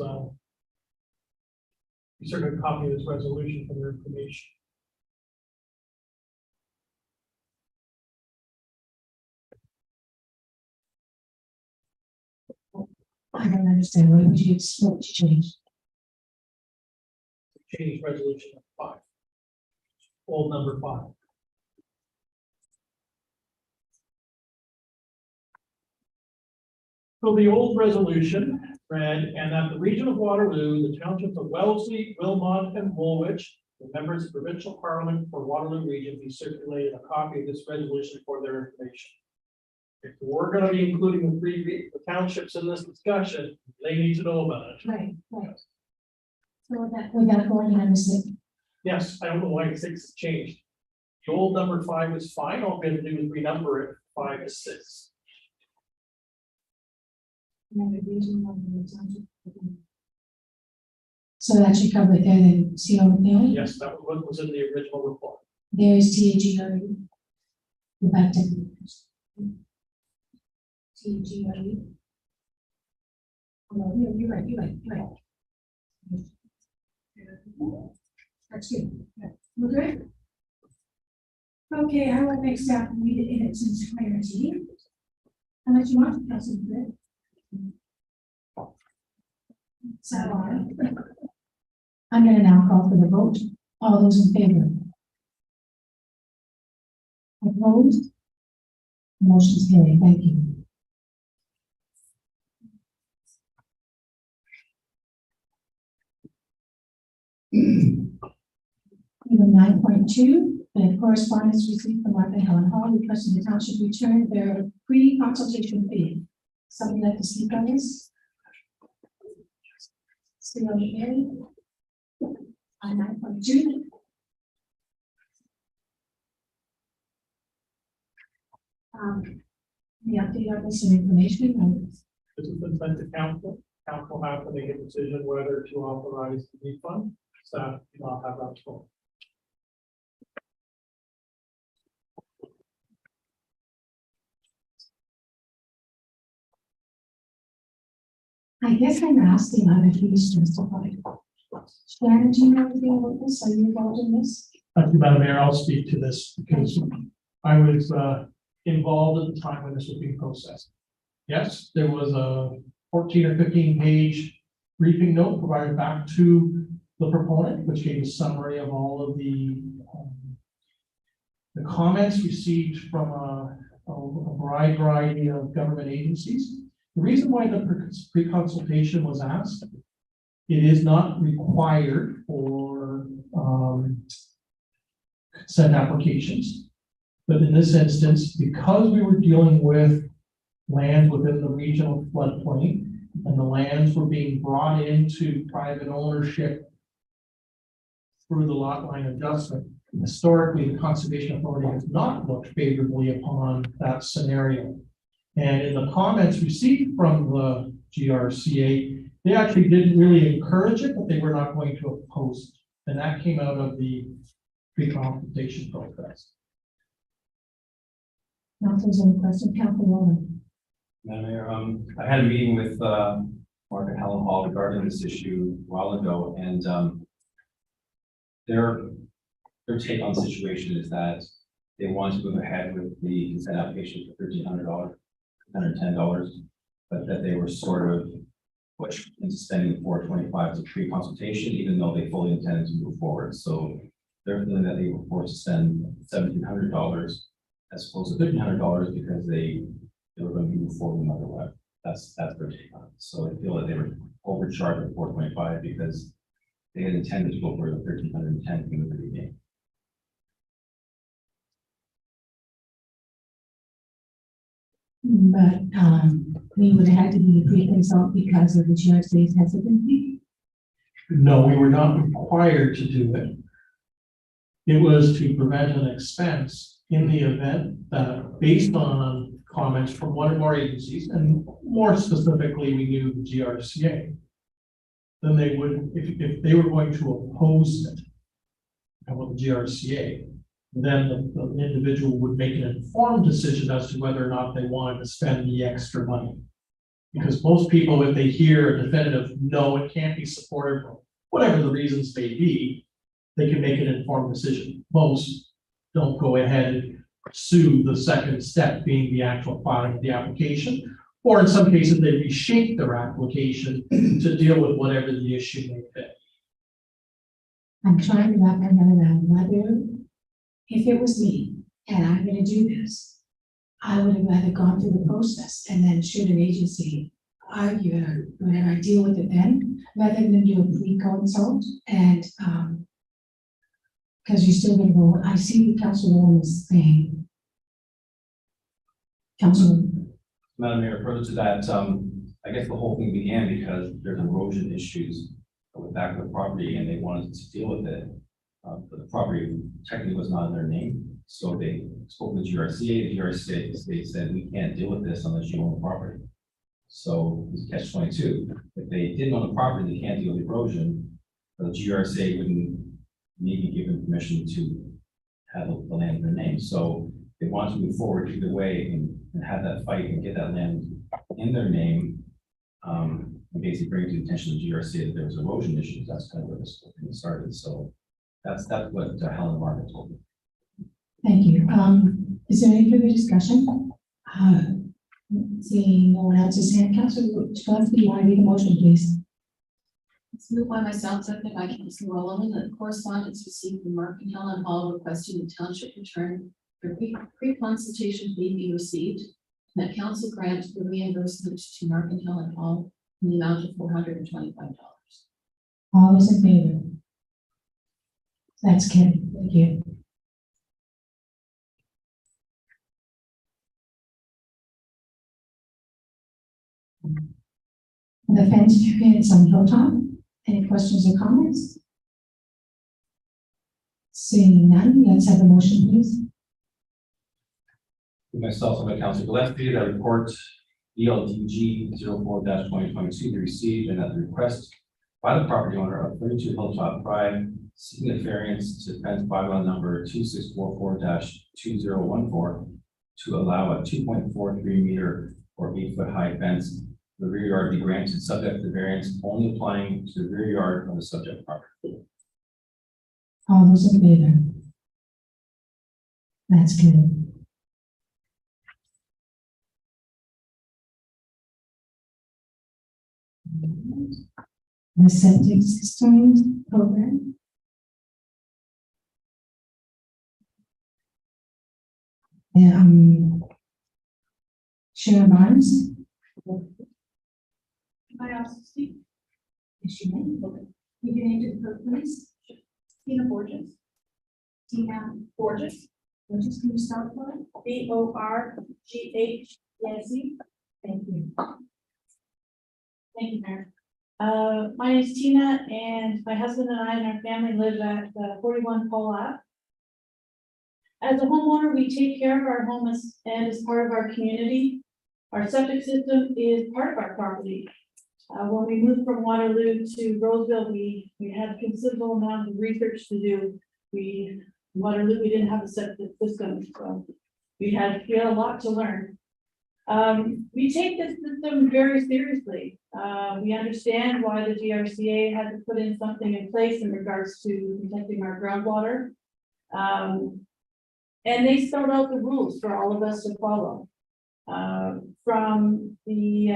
you sort of copy this resolution for their information. I don't understand. What would you expect to change? Change resolution number 5. Old number 5. So the old resolution read, and that the region of Waterloo, the townships of Wellesley, Wilmot, and Woolwich, the members of provincial parliament for Waterloo region, be circulated a copy of this resolution for their information. If we're going to be including the townships in this discussion, they need to know about it. Right. So we got 14 number 6. Yes, I don't know why 6 has changed. The old number 5 is fine. All we have to do is renumber it 5 to 6. So that should cover it there, then see over there. Yes, that was what was in the original report. There's TAGRE. Go back to TAGRE. Oh, no, you're right. That's good. We're good? Okay, I will make staff read it in its entirety. Unless you want to pass it good. So I'm going to now call for the vote. All those in favor? Opposed? Motion's carried. Thank you. Item 9.2, the correspondence received from Martha Helen Hall requesting the township return their pre-consultation fee. Somebody like to speak on this? Still on the air? On 9.2. The update on this information. This has been sent to council. council have to make a decision whether to authorize the refund. Staff do not have that control. I guess I'm asking other fees justified. Sharon, do you know anything about this? Are you involved in this? Madam Mayor, I'll speak to this because I was involved at the time when this was being processed. Yes, there was a 14 or 15 page briefing note provided back to the proponent, which gave a summary of all of the comments received from a wide variety of government agencies. The reason why the pre-consultation was asked, it is not required for consent applications. But in this instance, because we were dealing with land within the regional floodplain and the lands were being brought into private ownership through the lot line adjustment, historically, the Conservation Authority has not looked favorably upon that scenario. And in the comments received from the GRCA, they actually didn't really encourage it, but they were not going to oppose it. And that came out of the pre-consultation process. Councilors, any questions? Council Norman. Madam Mayor, I had a meeting with Mark and Helen Hall regarding this issue a while ago, and their take on the situation is that they want to move ahead with the consent application for $1,300, $110, but that they were sort of pushed into spending the $425 as a pre-consultation, even though they fully intended to move forward. So they're feeling that they were forced to spend $1,700 as opposed to $1,500 because they were going to move forward another way. That's their take on it. So I feel that they were overcharged at $425 because they had intended to go for the $1,310 from the beginning. But we would have had to be pre-consult because of the GRC's hesitancy. No, we were not required to do it. It was to prevent an expense in the event that, based on comments from one or more agencies, and more specifically, we knew the GRCA, then they would, if they were going to oppose it, about the GRCA, then the individual would make an informed decision as to whether or not they wanted to spend the extra money. Because most people, if they hear a definitive no, it can't be supported, for whatever the reasons may be, they can make an informed decision. Most don't go ahead and pursue the second step, being the actual filing of the application, or in some cases, they reshape their application to deal with whatever the issue may be. I'm trying to wrap my head around whether, if it was me and I'm gonna do this, I would have rather gone through the process and then should an agency argue it or whatever, I deal with it then, rather than do a pre-consult and, because you're still gonna go, I see what Councilor Warren is saying. Councilor. Madam Mayor, further to that, I guess the whole thing began because there's erosion issues with the back of the property and they wanted to deal with it. But the property technically was not in their name. So they spoke to the GRCA. The GRCA said, we can't deal with this unless you own the property. So it's catch-22. If they didn't own the property, they can't deal with erosion. But the GRCA wouldn't maybe give them permission to have the land in their name. So they wanted to move forward either way and have that fight and get that land in their name. And basically bring to the attention of the GRCA that there was erosion issues. That's kind of where this whole thing started. So that's what Helen Margaret told me. Thank you. Is there any further discussion? Seeing no one else's hand, Councilor Gillespie, you want to read the motion, please? It's moved by myself, seconded by Councilor Rowland, that correspondence received from Mark and Helen Hall requesting the township return for pre-consultation fee be received, and that council grant the reimbursement to Mark and Helen Hall in the amount of $425. All those in favor? That's Ken. Thank you. The fence units on Hilltop. Any questions or comments? Seeing none, let's have a motion, please. Myself and my Councilor Gillespie, that report ELDG 04-2022 be received, and that the request by the property owner of 32 Hilltop Drive seeking a variance to fence bylaw number 2644-2014 to allow a 2.43 meter or 8-foot high fence. The rear yard be granted subject to variance only applying to the rear yard of the subject property. All those in favor? That's good. The septic system program. Sharon Barnes. I also speak. Is she name? Give your name to the clerk, please. Tina Borges. Tina Borges. Burgess, can you start for it? BORGHES. Thank you. Thank you, Mayor. My name is Tina, and my husband and I and our family live at 41 Paul Ave. As a homeowner, we take care of our home and as part of our community. Our septic system is part of our property. When we moved from Waterloo to Roseville, we had considerable amount of research to do. Waterloo, we didn't have a septic system, so we had a lot to learn. We take this system very seriously. We understand why the GRCA had to put in something in place in regards to protecting our groundwater. And they spelled out the rules for all of us to follow. From the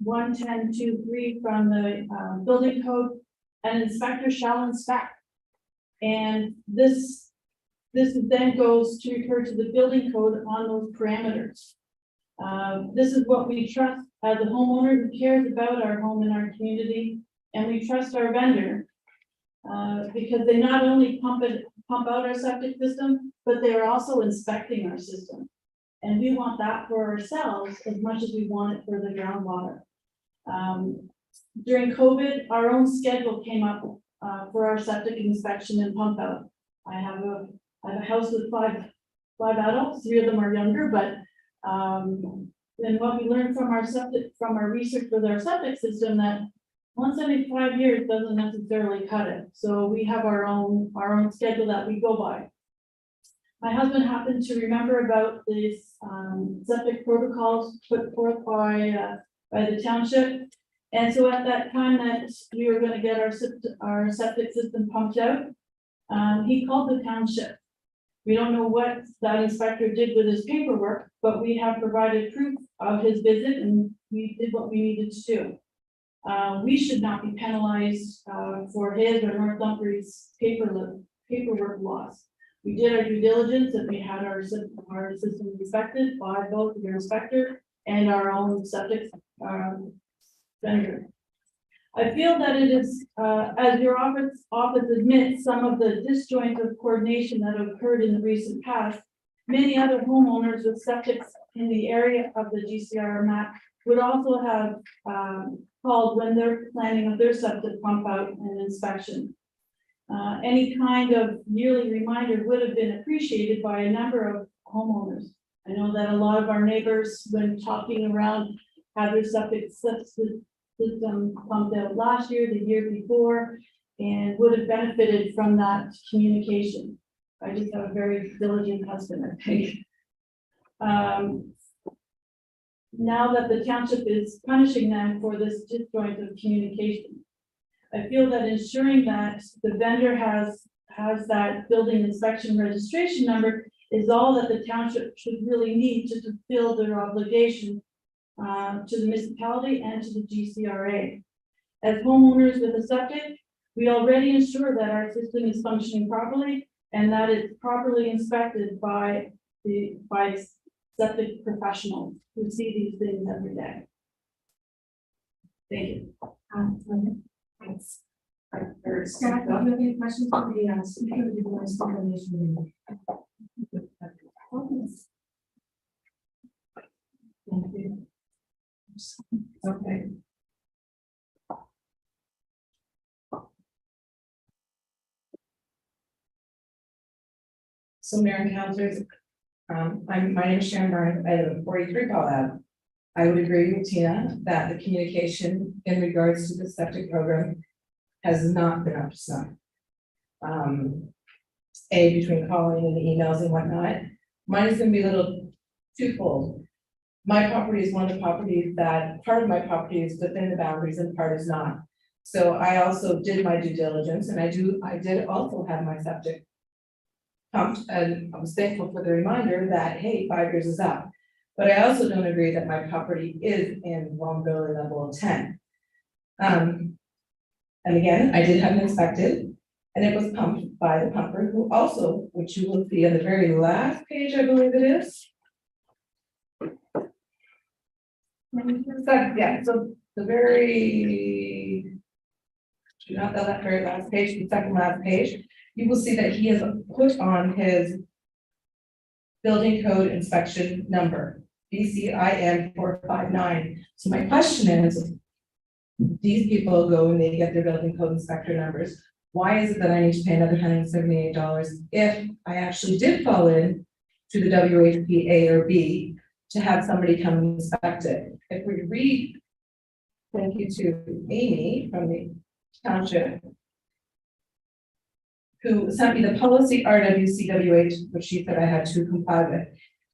110.2.3 from the building code, an inspector shall inspect. And this then goes to refer to the building code on those parameters. This is what we trust as a homeowner who cares about our home and our community, and we trust our vendor because they not only pump out our septic system, but they are also inspecting our system. And we want that for ourselves as much as we want it for the groundwater. During COVID, our own schedule came up for our septic inspection and pump out. I have a house with five adults, 3 of them are younger, but then what we learned from our research with our septic system, that once every 5 years doesn't necessarily cut it. So we have our own schedule that we go by. My husband happened to remember about these septic protocols put forth by the township. And so at that time that we were going to get our septic system pumped out, he called the township. We don't know what that inspector did with his paperwork, but we have provided proof of his visit and we did what we needed to do. We should not be penalized for his or Northumberland's paperwork loss. We did our due diligence and we had our system inspected by both the inspector and our own septic vendor. I feel that it is, as your office admits some of the disjoint of coordination that occurred in the recent past, many other homeowners with septics in the area of the GCR map would also have called when they're planning of their septic pump out and inspection. Any kind of yearly reminder would have been appreciated by a number of homeowners. I know that a lot of our neighbors, when talking around, had their septic system pumped out last year, the year before, and would have benefited from that communication. I just have a very diligent husband, I think. Now that the township is punishing them for this disjoint of communication, I feel that ensuring that the vendor has that building inspection registration number is all that the township should really need to fulfill their obligation to the municipality and to the GCRA. As homeowners with a septic, we already ensure that our system is functioning properly and that it's properly inspected by septic professionals who see these things every day. Thank you. Thanks. Scott, do you have any questions for the speaker? Do you want to start on this? Thank you. Okay. So Mayor and Councilors, my name is Sharon Barnes, I live at 43 Paul Ave. I would agree with Tina that the communication in regards to the septic program has not been up to snuff. Between calling and emails and whatnot, mine is gonna be a little twofold. My property is one of the properties that, part of my property is within the boundaries and part is not. So I also did my due diligence and I did also have my septic pumped, and I was thankful for the reminder that, hey, 5 years is up. But I also don't agree that my property is in vulnerability level of 10. And again, I did have it inspected, and it was pumped by the pumper, who also, which you will see on the very last page, I believe it is. So the very, not that very last page, the second last page, you will see that he has put on his building code inspection number, BCIN 459. So my question is, these people go and they get their building code inspector numbers. Why is it that I need to pay another $178 if I actually did fall in to the WHP A or B to have somebody come and inspect it? If we read, thank you to Amy from the township, who sent me the policy RWCWH, which she said I had to comply with.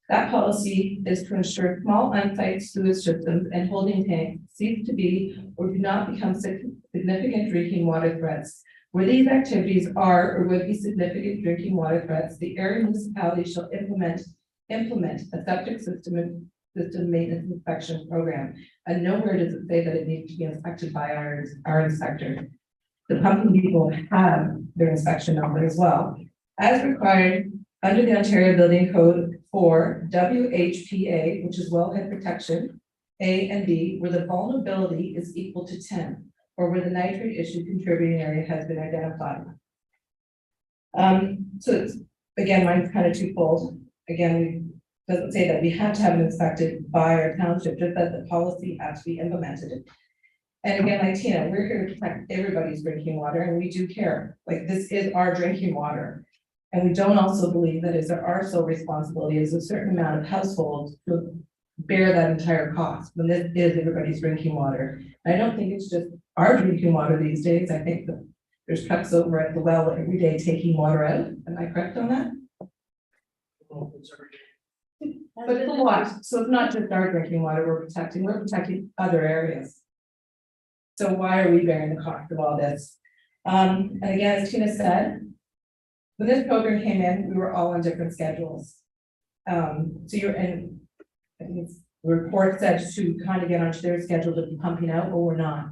That policy is to ensure small on-site sewage systems and holding tanks cease to be or do not become significant drinking water threats. Where these activities are or would be significant drinking water threats, the area municipality shall implement a septic system maintenance inspection program. And nowhere does it say that it needs to be inspected by our inspector. The pumping people have their inspection number as well, as required under the Ontario Building Code for WHPA, which is wellhead protection, A and B, where the vulnerability is equal to 10, or where the nitrate issue contributing area has been identified. So it's, again, mine's kind of twofold. Again, it doesn't say that we have to have it inspected by our township, just that the policy has to be implemented. And again, like Tina, we're here to protect everybody's drinking water, and we do care. Like, this is our drinking water. And we don't also believe that it's our sole responsibility as a certain amount of households to bear that entire cost when this is everybody's drinking water. And I don't think it's just our drinking water these days. I think that there's trucks over at the well every day taking water out. Am I correct on that? But it's a lot. So it's not just our drinking water we're protecting other areas. So why are we bearing the cost of all this? And again, as Tina said, when this program came in, we were all on different schedules. So you're in, I think it's, the report said to kind of get onto their schedule to be pumping out, but we're not.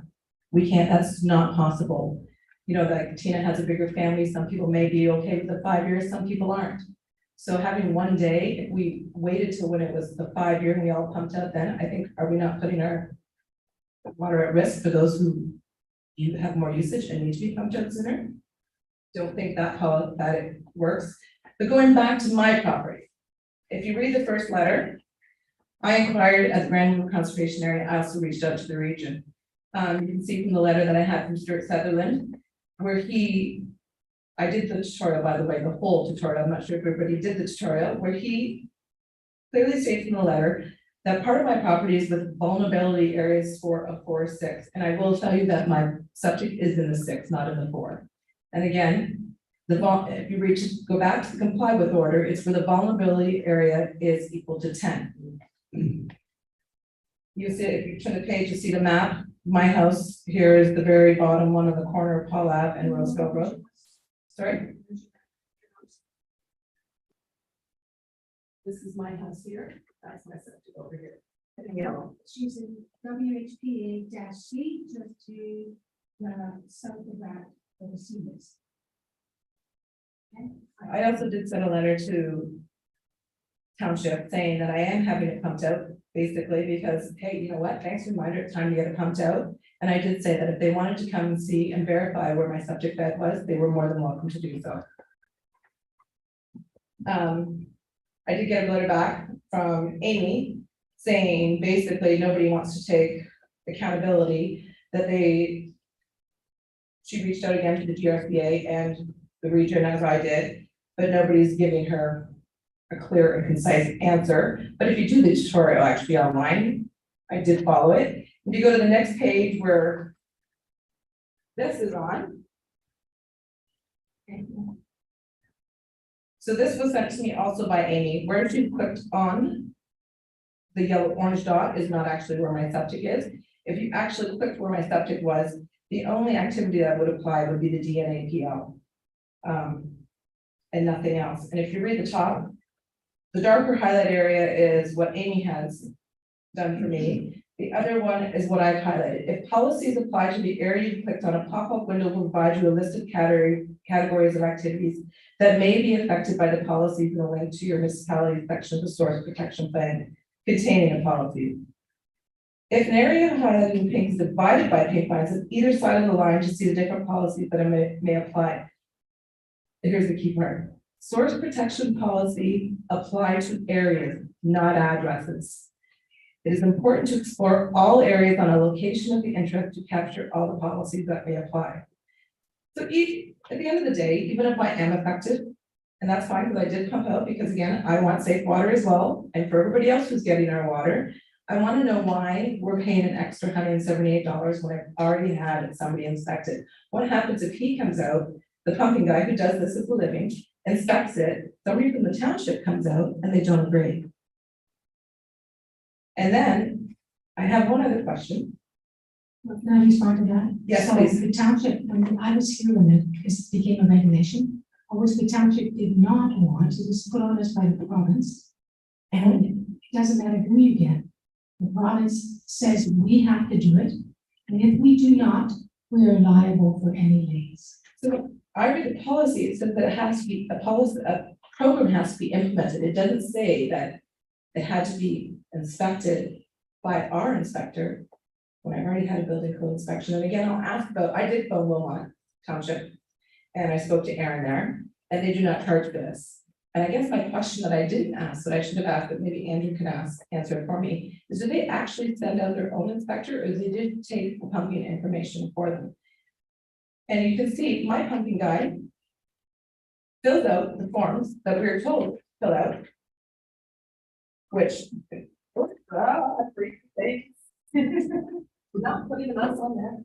We can't, that's not possible. You know, like Tina has a bigger family. Some people may be okay with the 5 years, some people aren't. So having one day, if we waited till when it was the 5 year and we all pumped out, then I think, are we not putting our water at risk for those who you have more usage and need to be pumped out sooner? Don't think that how that it works. But going back to my property, if you read the first letter, I inquired at the Grand River Conservation Area. I also reached out to the region. You can see from the letter that I had from Stuart Sutherland, where I did the tutorial, by the way, the whole tutorial. I'm not sure if everybody did the tutorial, where he clearly states in the letter that part of my property is with vulnerability areas for a 4-6. And I will tell you that my septic is in the 6, not in the 4. And again, if you go back to the comply with order, it's where the vulnerability area is equal to 10. You see, if you turn the page, you see the map. My house here is the very bottom one on the corner of Paul Ave and Roseville Road. Sorry. This is my house here. That's my septic over here. And yellow. She's in WHPA-C, just to the south of that, for the seniors. Okay. I also did send a letter to township saying that I am having it pumped out, basically, because, hey, you know what, thanks for the reminder, it's time to get it pumped out. And I did say that if they wanted to come and see and verify where my septic bed was, they were more than welcome to do so. I did get a letter back from Amy saying basically nobody wants to take accountability, that she reached out again to the GRCA and the region, as I did, but nobody's giving her a clear and concise answer. But if you do the tutorial actually online, I did follow it. If you go to the next page where this is on. So this was sent to me also by Amy, where she clicked on the yellow orange dot is not actually where my septic is. If you actually clicked where my septic was, the only activity that would apply would be the DNA PL. And nothing else. And if you read the top, the darker highlight area is what Amy has done for me. The other one is what I've highlighted. If policies apply to the area you clicked on, a pop-up window will provide you a list of categories of activities that may be affected by the policies and a link to your municipality section of the source protection plan containing a policy. If an area highlighted in pink is divided by pink lines on either side of the line to see the different policies that may apply. And here's the key part. Source protection policy apply to areas, not addresses. It is important to explore all areas on a location of the interest to capture all the policies that may apply. So at the end of the day, even if I am affected, and that's fine because I did pump out because again, I want safe water as well. And for everybody else who's getting our water, I want to know why we're paying an extra $178 when I've already had somebody inspected. What happens if he comes out, the pumping guy who does this as a living, inspects it, somebody from the township comes out and they don't agree? And then I have one other question. Can I respond to that? Yes, So please. the township, when I was here when it became a regulation, always the township did not want, it was put on us by the province. And it doesn't matter who you get. The province says we have to do it. And if we do not, we are liable for any liens. So I read the policy, it says that it has to be a policy, a program has to be implemented. It doesn't say that it had to be inspected by our inspector when I already had a building code inspection. And again, I'll ask about, I did phone Wilmot Township and I spoke to Aaron there and they do not charge for this. And I guess my question that I didn't ask, that I should have asked, but maybe Andrew can answer it for me, is do they actually send out their own inspector or they did take the pumping information for them? And you can see my pumping guy fills out the forms that we were told to fill out, which, not putting us on there.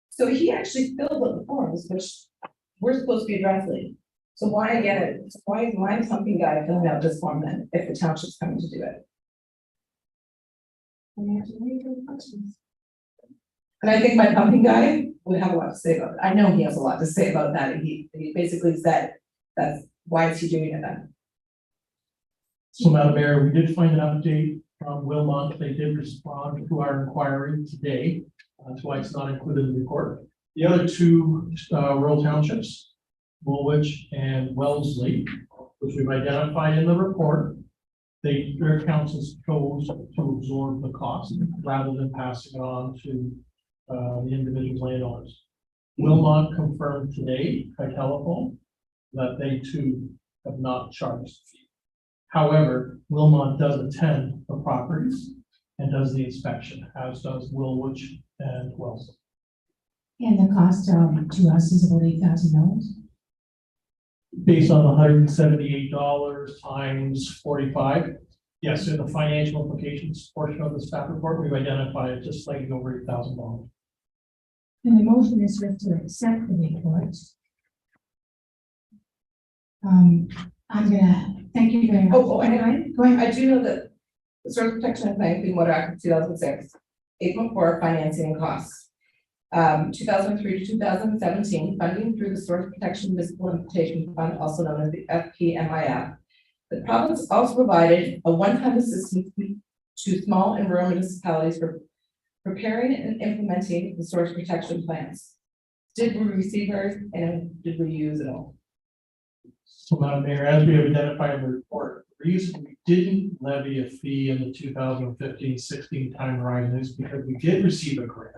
So he actually filled out the forms, which we're supposed to be addressing. So why again, why is my pumping guy filling out this form then, if the township's coming to do it? And I think my pumping guy would have a lot to say about it. I know he has a lot to say about that. And he basically said, that's why is he doing it then? So, Madam Mayor, we did find an update from Wilmot. They did respond to our inquiry today. That's why it's not included in the report. The other two rural townships, Woolwich and Wellesley, which we've identified in the report, their councils chose to absorb the cost rather than passing it on to the individual landowners. Wilmot confirmed today by telephone that they too have not charged the fee. However, Wilmot does attend the properties and does the inspection, as does Woolwich and Wellesley. And the cost to us is about $8,000. Based on $178 times 45. Yes, in the financial implications portion of the staff report, we've identified it just slightly over $8,000. And the motion is to accept the report. I'm gonna, thank you very much. Oh, and Go ahead. I do know that the Source Protection Plan, Clean Water Act of 2006, 8.4 financing and costs. 2003 to 2017, funding through the Source Protection Municipal Implementation Fund, also known as the FPMIF. The province also provided a one-time assistance to small and rural municipalities for preparing and implementing the source protection plans. Did we receive ours and did we use it all? So, Madam Mayor, as we have identified in the report, the reason we didn't levy a fee in the 2015-16 time horizon is because we did receive a grant.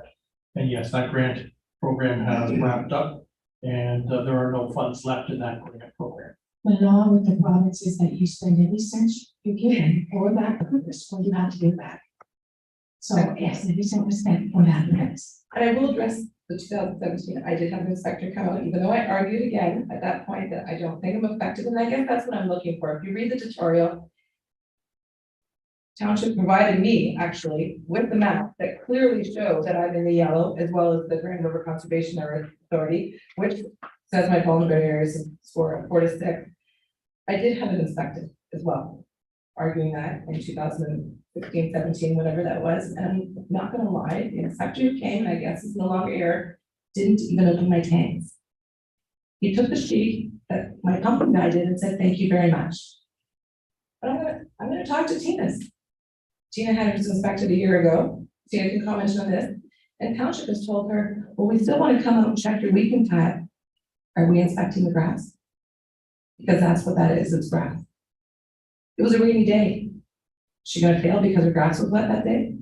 And yes, that grant program has wrapped up and there are no funds left in that grant program. The law with the province is that you spend every cent you given for that purpose, or you have to give back. So yes, every cent was spent for that purpose. And I will address the 2017, I did have an inspector come out, even though I argued again at that point that I don't think I'm affected, and I guess that's what I'm looking for. If you read the tutorial, township provided me actually with the map that clearly shows that I'm in the yellow as well as the Grand River Conservation Authority, which says my vulnerable areas is 4 to 6. I did have it inspected as well, arguing that in 2016, 17, whatever that was. And I'm not gonna lie, the inspector who came, and I guess is no longer here, didn't even open my tanks. He took the sheet that my pumping guy did and said, thank you very much. But I'm gonna talk to Tina's. Tina had it inspected a year ago. Tina can comment on this. And township has told her, well, we still want to come out and check your weeping tile. Are we inspecting the grass? Because that's what that is, it's grass. It was a rainy day. She gonna fail because her grass was wet that day?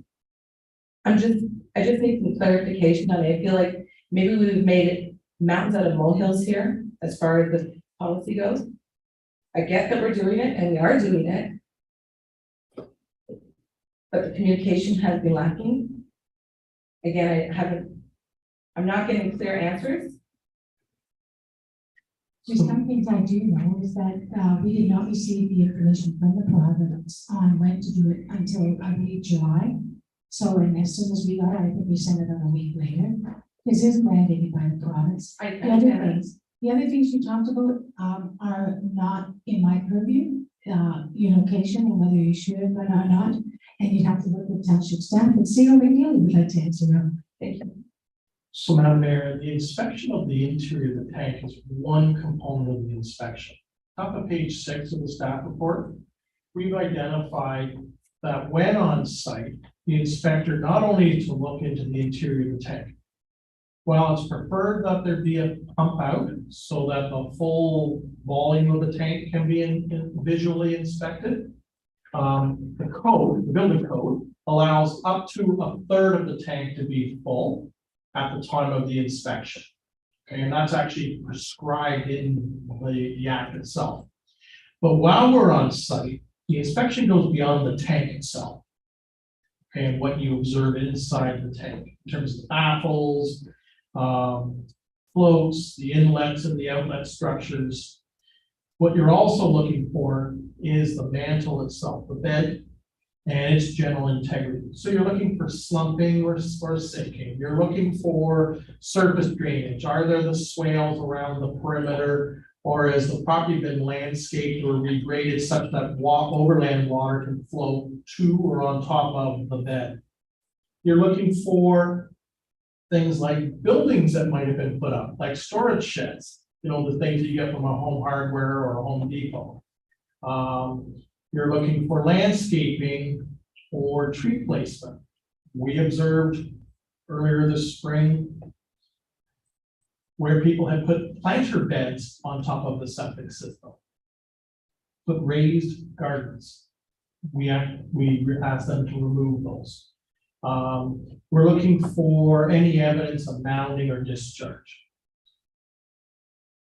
I just need some clarification on it. I feel like maybe we've made it mountains out of molehills here as far as the policy goes. I get that we're doing it and we are doing it. But the communication has been lacking. Again, I'm not getting clear answers. There's some things I do know is that we did not receive the information from the province on when to do it until, I believe, July. So, and as soon as we got it, I think we sent it out a week later. This is mandated by the province. The other things you talked about are not in my purview, your location and whether you should or not. And you'd have to look at township staff and see how many would like to answer them. Thank you. So, Madam Mayor, the inspection of the interior of the tank is one component of the inspection. Top of page 6 of the staff report, we've identified that when on site, the inspector not only needs to look into the interior of the tank. While it's preferred that there be a pump out so that the full volume of the tank can be visually inspected, the building code allows up to 1/3 of the tank to be full at the time of the inspection. Okay, and that's actually prescribed in the act itself. But while we're on site, the inspection goes beyond the tank itself. Okay, and what you observe inside the tank in terms of the baffles, floats, the inlets and the outlet structures. What you're also looking for is the mantle itself, the bed, and its general integrity. So you're looking for slumping or sinking. You're looking for surface drainage. Are there the swales around the perimeter, or has the property been landscaped or regraded such that overland water can flow to or on top of the bed? You're looking for things like buildings that might have been put up, like storage sheds, the things you get from a Home Hardware or a Home Depot. You're looking for landscaping or tree placement. We observed earlier this spring where people had put planter beds on top of the septic system, put raised gardens. We asked them to remove those. We're looking for any evidence of mounding or discharge.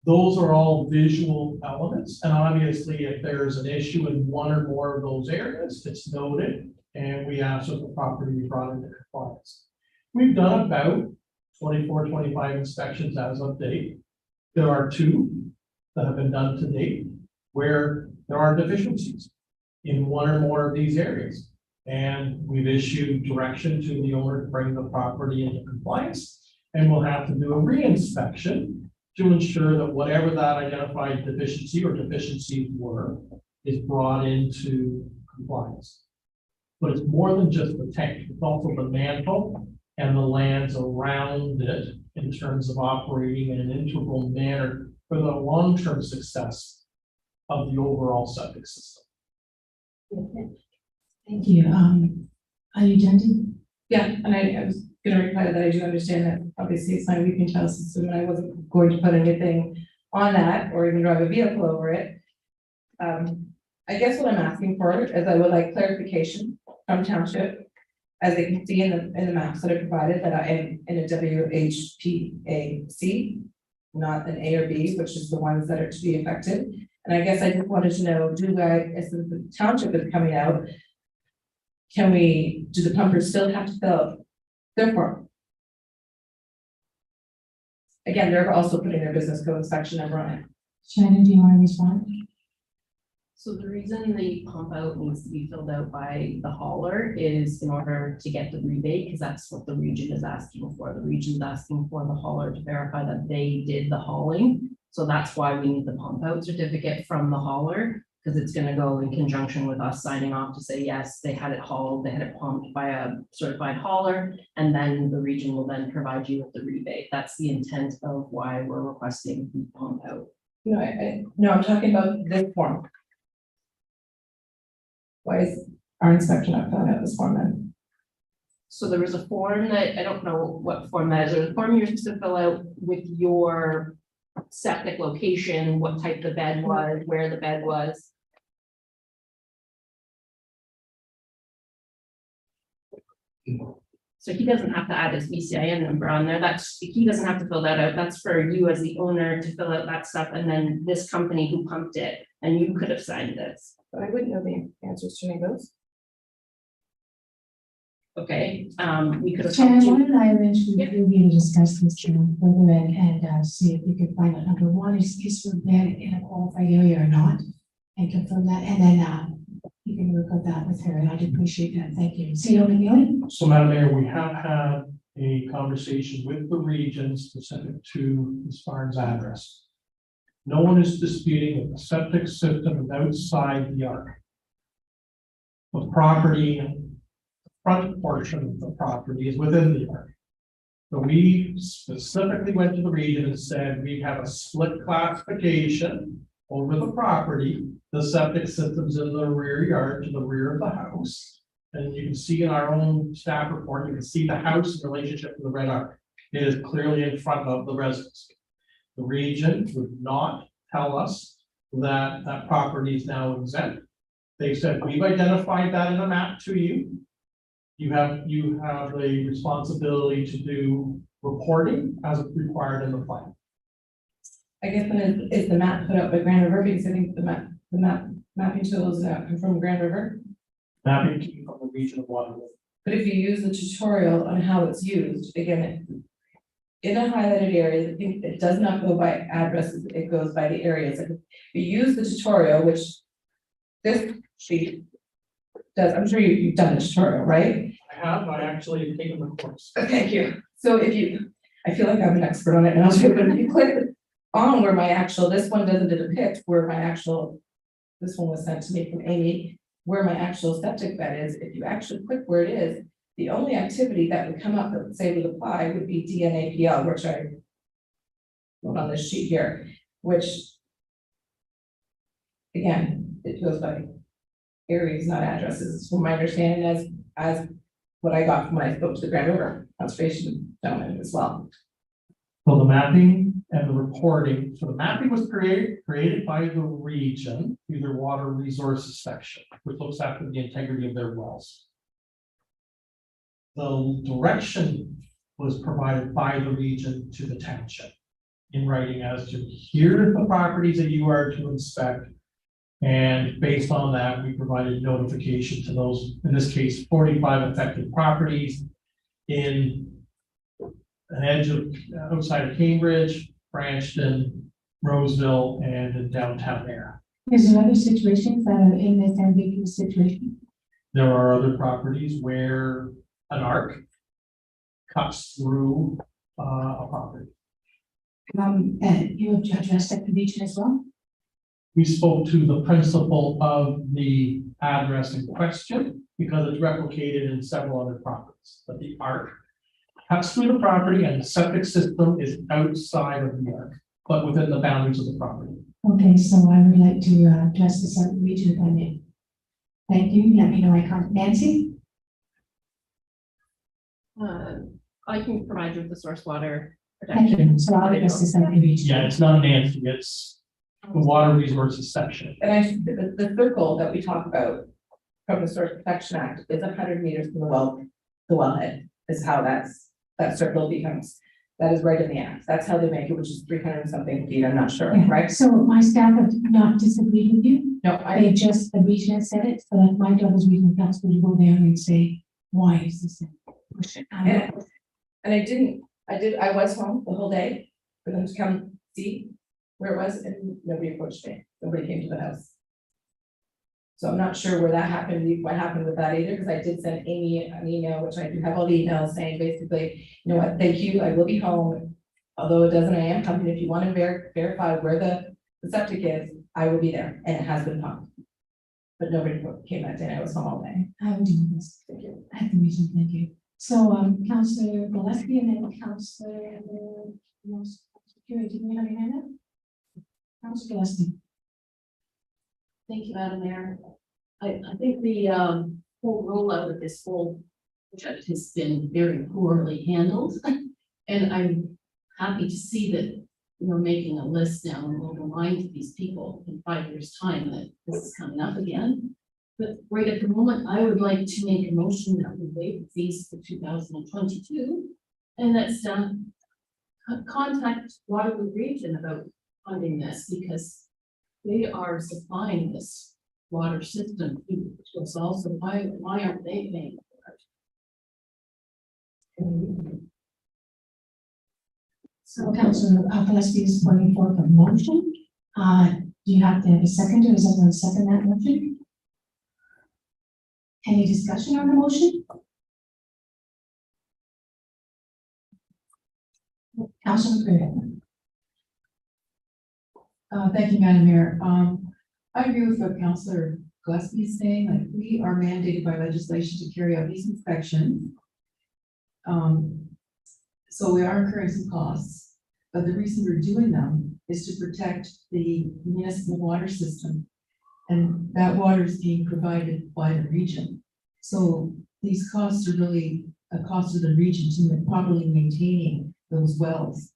Those are all visual elements, and obviously if there's an issue in one or more of those areas, it's noted, and we ask that the property be brought into compliance. We've done about 24, 25 inspections as of date. There are 2 that have been done to date where there are deficiencies in one or more of these areas. And we've issued direction to the owner to bring the property into compliance, and we'll have to do a re-inspection to ensure that whatever that identified deficiency or deficiencies were is brought into compliance. But it's more than just the tank, it's also the mantle and the lands around it in terms of operating in an integral manner for the long-term success of the overall septic system. Thank you. Are you done? Dean? Yeah, and I was gonna reply to that. I do understand that obviously it's my weeping child system and I wasn't going to put anything on that or even drive a vehicle over it. I guess what I'm asking for is I would like clarification from township, as they can see in the maps that are provided, that I am in a WHPAC, not an A or B, which is the ones that are to be affected. And I guess I just wanted to know, as the township is coming out, do the pumpers still have to fill their form? Again, they're also putting their business code inspection number on it. Shannon, do you want to respond? So the reason the pump out needs to be filled out by the hauler is in order to get the rebate, because that's what the region is asking for. The region is asking for the hauler to verify that they did the hauling. So that's why we need the pump out certificate from the hauler, because it's gonna go in conjunction with us signing off to say, yes, they had it hauled, they had it pumped by a certified hauler, and then the region will then provide you with the rebate. That's the intent of why we're requesting the pump out. No, I'm talking about this form. Why is our inspector not filling out this form then? So there was a form that, I don't know what form that is, there's a form you're supposed to fill out with your septic location, what type the bed was, where the bed was. So he doesn't have to add his BCIN number on there, he doesn't have to fill that out, that's for you as the owner to fill out that stuff, and then this company who pumped it, and you could have signed this. But I wouldn't know the answers to any of those. Okay, we could have. Chair, talked to- why don't I arrange for you to discuss this further and see if we can find out, number one, is the bed in a qualified area or not? And confirm that, and then you can work on that with her, and I'd appreciate that, thank you. See you, O'Neill? So, Madam Mayor, we have had a conversation with the region specific to Ms. Barnes' address. No one is disputing that the septic system is outside the arc. The property, front portion of the property is within the arc. So we specifically went to the region and said, we have a split classification over the property. The septic system's in the rear yard to the rear of the house. And you can see in our own staff report, you can see the house in relationship to the red arc. It is clearly in front of the residence. The region would not tell us that that property is now exempt. They said, we've identified that in a map to you. You have a responsibility to do reporting as required in the plan. I guess then is the map put up by Grand River, because I think the mapping tools come from Grand River. Mapping came from the region of Waterloo. But if you use the tutorial on how it's used, again, in a highlighted area, I think it does not go by addresses, it goes by the areas. If you use the tutorial, which this sheet does, I'm sure you've done the tutorial, right? I actually have taken the course. Thank you. So I feel like I'm an expert on it now too, but if you click on where my actual, this one doesn't depict where my actual, this one was sent to me from Amy, where my actual septic bed is, if you actually click where it is, the only activity that would come up that would say would apply would be DNAPL, which I wrote on this sheet here, which again, it goes by areas, not addresses, from my understanding as what I got from when I spoke to the Grand River Conservation gentleman as well. So the mapping and the reporting, so the mapping was created by the region through their water resources section, which looks after the integrity of their wells. The direction was provided by the region to the township in writing as to here are the properties that you are to inspect. And based on that, we provided notification to those, in this case, 45 affected properties in an edge of outside of Cambridge, Branchton, Roseville, and in downtown there. Is there other situations that are in this ambiguous situation? There are other properties where an arc cuts through a property. And you have addressed that region as well? We spoke to the principal of the address in question because it's replicated in several other properties, but the arc cuts through the property and the septic system is outside of the arc, but within the boundaries of the property. Okay, so I would like to address this other region if I may. Thank you, let me know I can't. Nancy? I can provide you with the source water Thank protection. you, so I'll address this other region. Yeah, it's not Nancy, it's the water resources section. And the circle that we talk about from the Source Protection Act is 100 meters from the wellhead, is how that circle becomes. That is right in the act. That's how they make it, which is 300 and something feet, I'm not sure, Yeah, right? so my staff have not disagreed with you. No, They just, the region has said it, so that's my job as regional council to go there and say, why is this? And I was home the whole day for them to come see where it was, and nobody approached me. Nobody came to the house. So I'm not sure where that happened, what happened with that either, because I did send Amy an email, which I do have all the emails saying basically, you know what, thank you, I will be home. Although it doesn't, I am coming, if you want to verify where the septic is, I will be there, and it has been pumped. But nobody came that day, I was home all day. I will do this. Thank you. I have the reason, thank you. So, Councillor Gillespie and then Councillor, Security, did we have your hand up? Councillor Gillespie. Thank you, Madam Mayor. I think the whole rollout of this whole project has been very poorly handled. And I'm happy to see that we're making a list now and we'll remind these people in 5 years' time that this is coming up again. But right at the moment, I would like to make a motion that we waive the fees for 2022. And that's contact Waterloo Region about funding this because they are supplying this water system to us also. Why aren't they paying for it? So Councillor Gillespie is putting forth a motion. Do you have to have a second or is everyone second that motion? Any discussion on the motion? Councillor McCready. Thank you, Madam Mayor. I agree with what Councillor Gillespie is saying, like, we are mandated by legislation to carry out these inspections. So we are incurring some costs, but the reason we're doing them is to protect the municipal water system. And that water is being provided by the region. So these costs are really a cost of the region to properly maintaining those wells.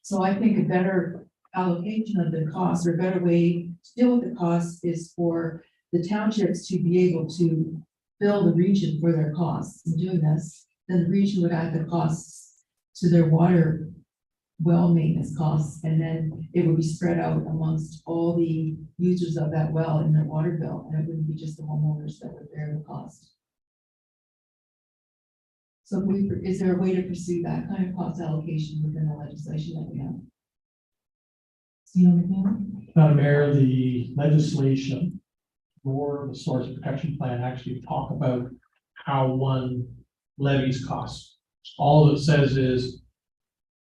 So I think a better allocation of the costs or a better way to deal with the costs is for the townships to be able to bill the region for their costs in doing this. Then the region would add the costs to their water well maintenance costs, and then it would be spread out amongst all the users of that well in their water bill, and it wouldn't be just the homeowners that would bear the cost. So is there a way to pursue that kind of cost allocation within the legislation that we have? Madam Mayor, the legislation for the source protection plan actually talk about how one levies costs. All it says is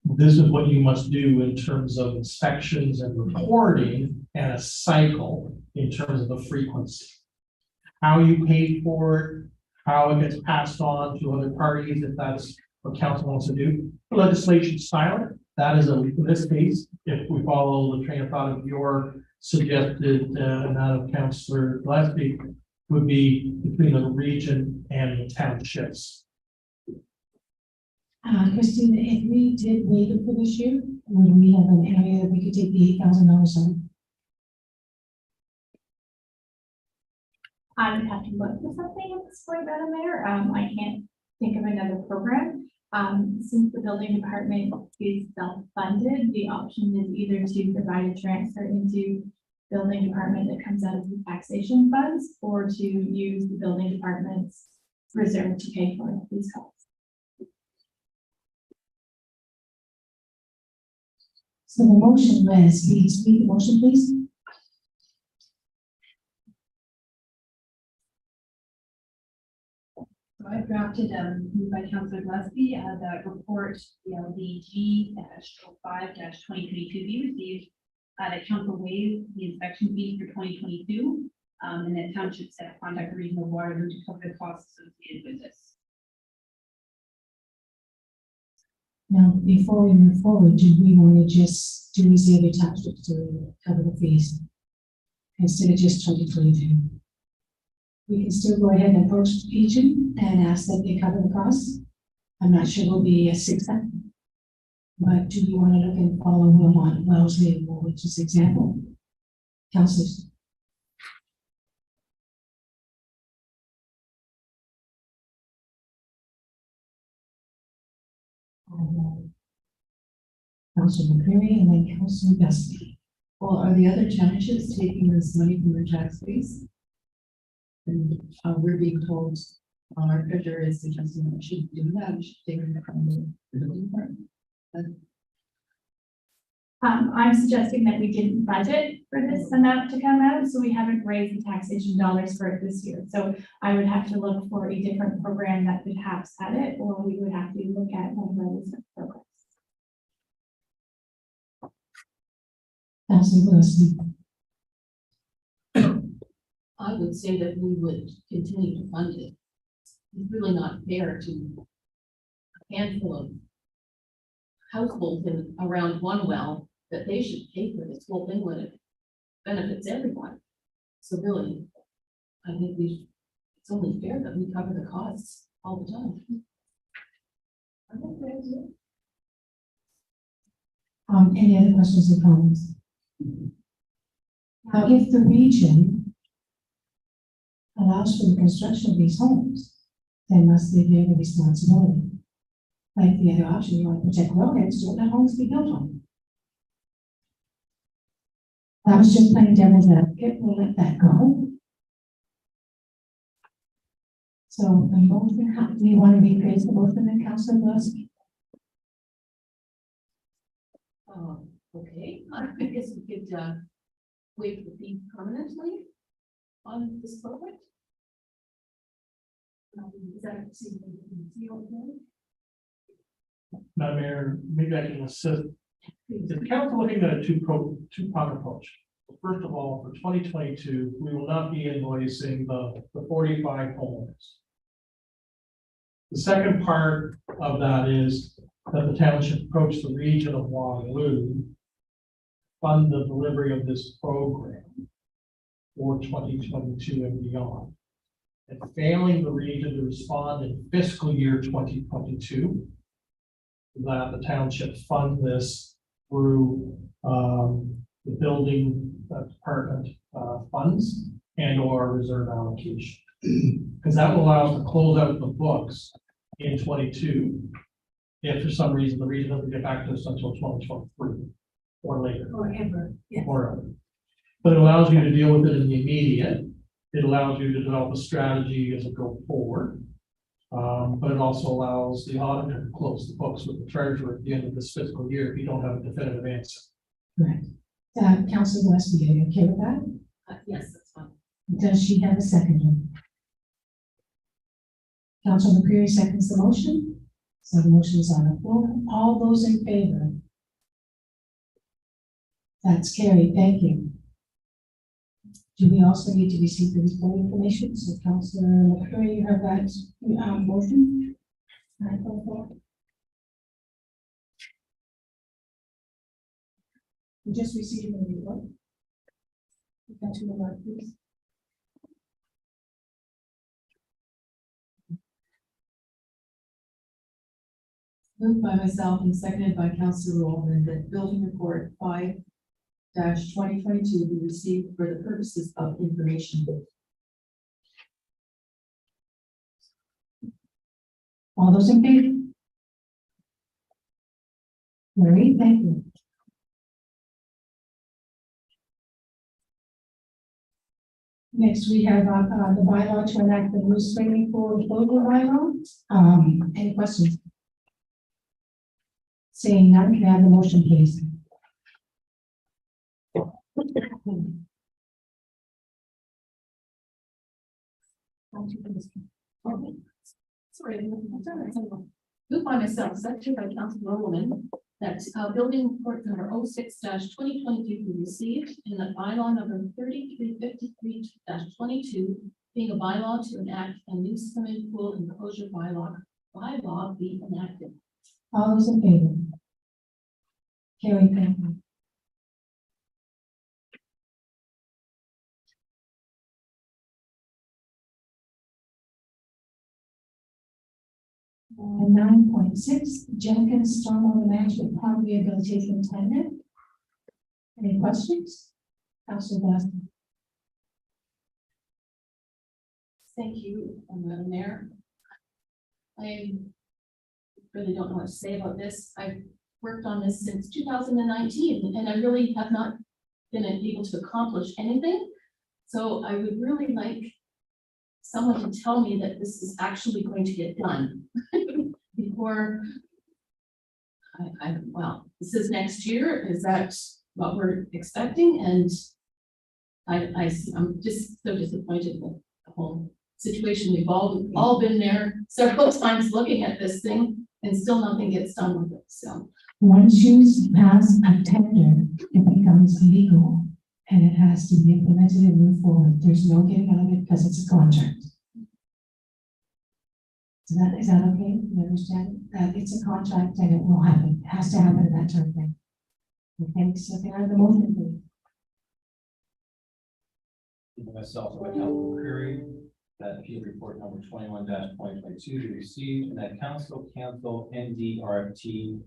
this is what you must do in terms of inspections and reporting and a cycle in terms of the frequency. How you pay for it, how it gets passed on to other parties, if that's what council wants to do. The legislation silent, that is in this case, if we follow the train of thought of your suggested and that of Councillor Gillespie, would be between the region and the townships. Christine, if we did waive it for this year, would we have an area that we could take the $8,000 on? I would have to look for something at this point, Madam Mayor. I can't think of another program. Since the building department is self-funded, the option is either to provide a transfer into building department that comes out of the taxation funds, or to use the building department's reserve to pay for these costs. So the motion was, please read the motion, please. So I drafted, moved by Councillor Gillespie, that report, LDG -05-2022 be received. That council waived the inspection fees for 2022, and that township set contact the regional water to cover the costs associated with this. Now, before we move forward, do we want to just do as the other townships to cover the fees instead of just 2022? We can still go ahead and approach the region and ask that they cover the costs. I'm not sure we'll be a success. But do you want to look and follow Wilmot, Wellesley, which is example? Councillors. Councillor McCreary and then Councillor Gillespie. Well, are the other townships taking this money from their tax base? And we're being told, our treasurer is suggesting that we should do that, we should take it from the building department. I'm suggesting that we didn't budget for this amount to come out, so we haven't raised the taxation dollars for it this year. So I would have to look for a different program that perhaps had it, or we would have to look at one of those programs. Councilor Gillespie. I would say that we would continue to fund it. It's really not fair to a handful of households in around one well that they should pay for this whole thing when it benefits everyone. So really, I think it's only fair that we cover the costs all the time. Any other questions or comments? Now, if the region allows for the construction of these homes, then must they bear the responsibility? Like the other option, you want to protect wellheads, don't let homes be built on. I was just playing devil's advocate, we'll let that go. So the motion, do you want to rephrase the motion then, Councilor Gillespie? Okay, I guess we could waive the fee permanently on this project. Is that Madam Mayor, maybe I can assist. The council looking at a two-pronged approach. First of all, for 2022, we will not be invoicing the 45 homeowners. The second part of that is that the township approach the region of Waterloo, fund the delivery of this program for 2022 and beyond. And failing the region to respond in fiscal year 2022, that the township fund this through the building department funds and or reserve allocation. Because that will allow us to close out the books in 22 if for some reason the region doesn't get back to us until 2023 or later. Or ever, yes. Or ever. But it allows you to deal with it in the immediate. It allows you to develop a strategy as it goes forward. But it also allows the auditor to close the books with the treasurer at the end of this fiscal year if you don't have a definitive answer. Correct. Councilor Gillespie, are you okay with that? yes, that's fine. Does she have a second? Councilor McCreary seconds the motion. So the motion is on the floor. All those in favor? That's carried. Thank you. Do we also need to receive the report information? So Councilor McCreary, you have that motion? We just received the report. Got to the right, please. Moved by myself and seconded by Councilor Rollman that building report 5-2022 be received for the purposes of information. All those in favor? Marie, thank you. Next, we have the bylaw to enact the new swimming pool enclosure bylaw. Any questions? Seeing none, can I have the motion, please? Sorry, moved by myself, seconded by Councilor Roman, that building report number 06-2022 be received in the bylaw number 3353-22, being a bylaw to enact a new swimming pool enclosure bylaw be enacted. All those in favor? Carrie, thank you. And 9.6, Jenkins Stormwater Management Pond Rehabilitation Tender. Any questions? Councilor Gillespie. Thank you, Madam Mayor. I really don't know what to say about this. I've worked on this since 2019, and I really have not been able to accomplish anything. So I would really like someone to tell me that this is actually going to get done before well, this is next year. Is that what we're expecting? And I'm just so disappointed with the whole situation. We've all been there several times looking at this thing and still nothing gets done with it, so. Once you pass a tender, it becomes legal and it has to be implemented and move forward. There's no getting out of it because it's a contract. Is that okay? You understand? That it's a contract and it will happen. It has to happen in that term thing. Okay, so can I have the motion, please? Myself, by Council Curry, that appeal report number 21-2022 be received, and that council cancel NDRFT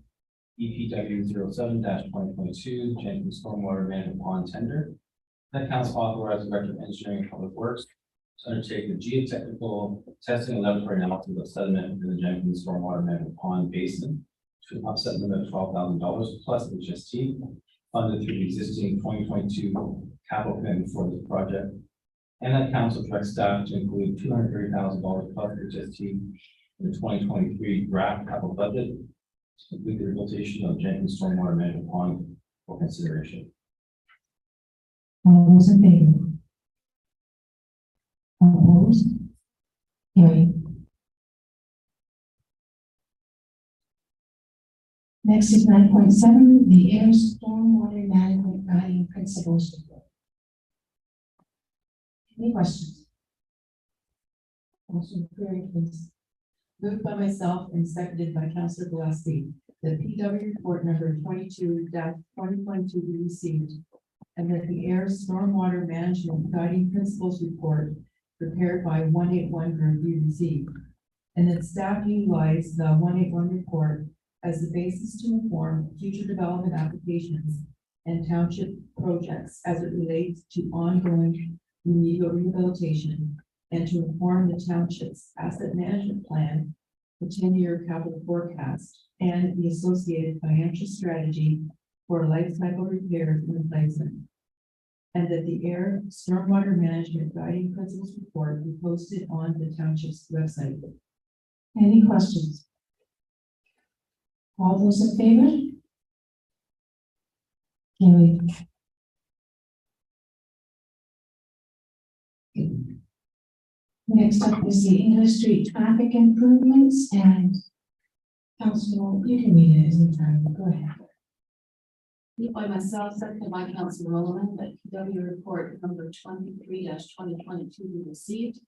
EPW 07-2022 Jenkins Stormwater Management Pond tender. That council authorized the Director of Engineering and Public Works to undertake the geotechnical testing and laboratory analysis of sediment within the Jenkins Stormwater Management Pond basin to an offset limit of $12,000 plus HST, funded through the existing 2022 capital commitment for this project. And that council directs staff to include $230,000 plus HST in the 2023 draft capital budget to complete the rehabilitation of Jenkins Stormwater Management Pond for consideration. All those in favor? All opposed? Carried. Next is 9.7, the Air Stormwater Management Guiding Principles report. Any questions? Motion carried, please. Moved by myself and seconded by Councillor Gillespie, that PW report number 22-2022 be received, and that the Air Stormwater Management Guiding Principles report prepared by 181 Group be received, and that staff utilize the 181 report as the basis to inform future development applications and township projects as it relates to ongoing remedial rehabilitation, and to inform the township's asset management plan, the 10-year capital forecast, and the associated financial strategy for life cycle repairs and replacement. And that the Air Stormwater Management Guiding Principles report be posted on the township's website. Any questions? All those in favor? Carried. Next up is the English Street traffic improvements, and Council, you can read it as you turn. Go ahead. Moved by myself, seconded by Councilor Rowland, that PW report number 23-2022 be received,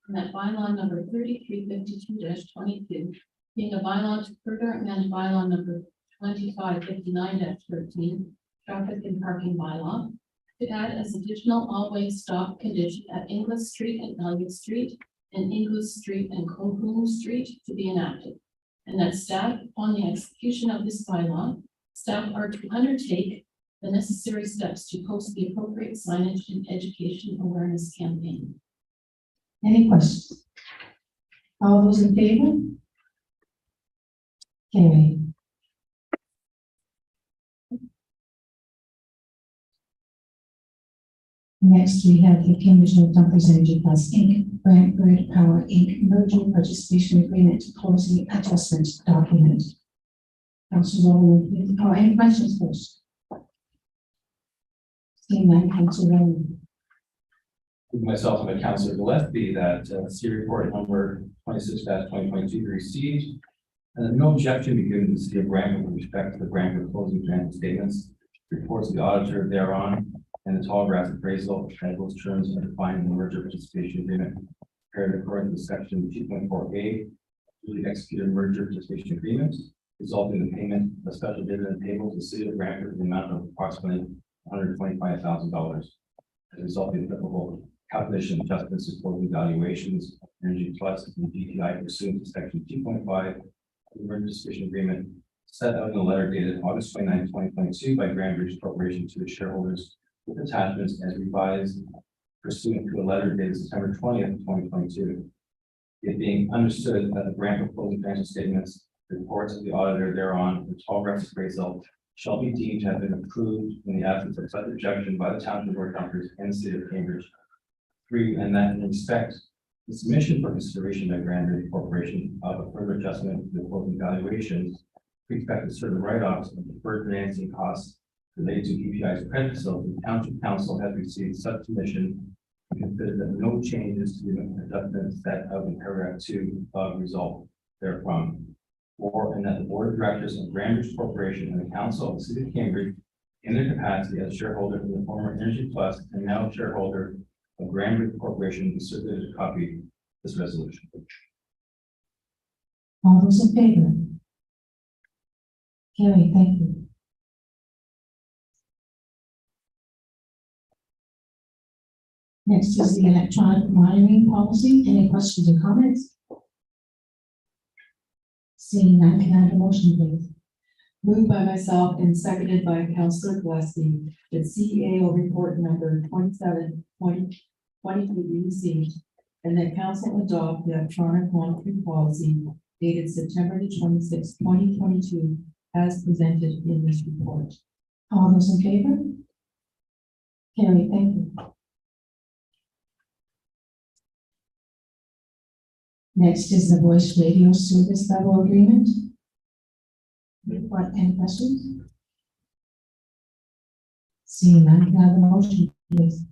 and that bylaw number 3352-22, being a bylaw to further amend bylaw number 2559-13, traffic and parking bylaw, to add as additional all-way stop condition at English Street and Elliott Street and English Street and Colquhoun Street to be enacted. And that staff, upon the execution of this bylaw, staff are to undertake the necessary steps to post the appropriate signage and education awareness campaign. Any questions? All those in favor? Carried. Next, we have the Cambridge North Dumpers Energy Plus Inc. Brantford Power Inc. Merger Participation Agreement Closing Adjustment Document. Councilor Rowland, oh, any questions first? Seeing none, Councilor Rowland. Myself and Councilor Gillespie, that C report number 26-2022 be received, and no objection be given to the city of Brantford with respect to the Brantford closing financial statements, reports of the auditor thereon, and the tall grass appraisal, as those terms are defined in the merger participation agreement, prepared according to section 2.4A, duly executed merger participation agreement, resulting in the payment of a special dividend payable to the city of Brantford in the amount of approximately $125,000. As a result of the applicable calculation adjustments to closing valuations, Energy Plus and GTI pursuant to section 2.5 of the merger participation agreement, set out in a letter dated August 29, 2022 by Grand Ridge Corporation to the shareholders, with attachments as revised pursuant to a letter dated September 20th, 2022. It being understood that the Brantford closing financial statements, reports of the auditor thereon, the tall grass appraisal shall be deemed to have been approved in the absence of such objection by the township board dumpers and the city of Cambridge. 3, and that in respect the submission for consideration by Grand Ridge Corporation of a further adjustment to the closing valuations We expect certain write-offs and deferred financing costs related to EPI's credit facility. Township Council has received such submission and considered that no changes to the adjustments set out in paragraph 2 of result therefrom. Or, and that the Board of Directors of Grandbridge Corporation and the Council of the City of Cambridge, in their capacity as shareholder in the former Energy Plus and now shareholder of Grandbridge Corporation, be circulated a copy of this resolution. All those in favor? Carrie, thank you. Next is the electronic monitoring policy. Any questions or comments? Seeing none, can I have a motion, please? Moved by myself and seconded by Councillor Gillespie, that CEO report number 27/2022 be received, and that council adopt the electronic monitoring policy dated September 26, 2022, as presented in this report. All those in favor? Carrie, thank you. Next is the voice radio service level agreement. What, any questions? Seeing none, can I have a motion, please?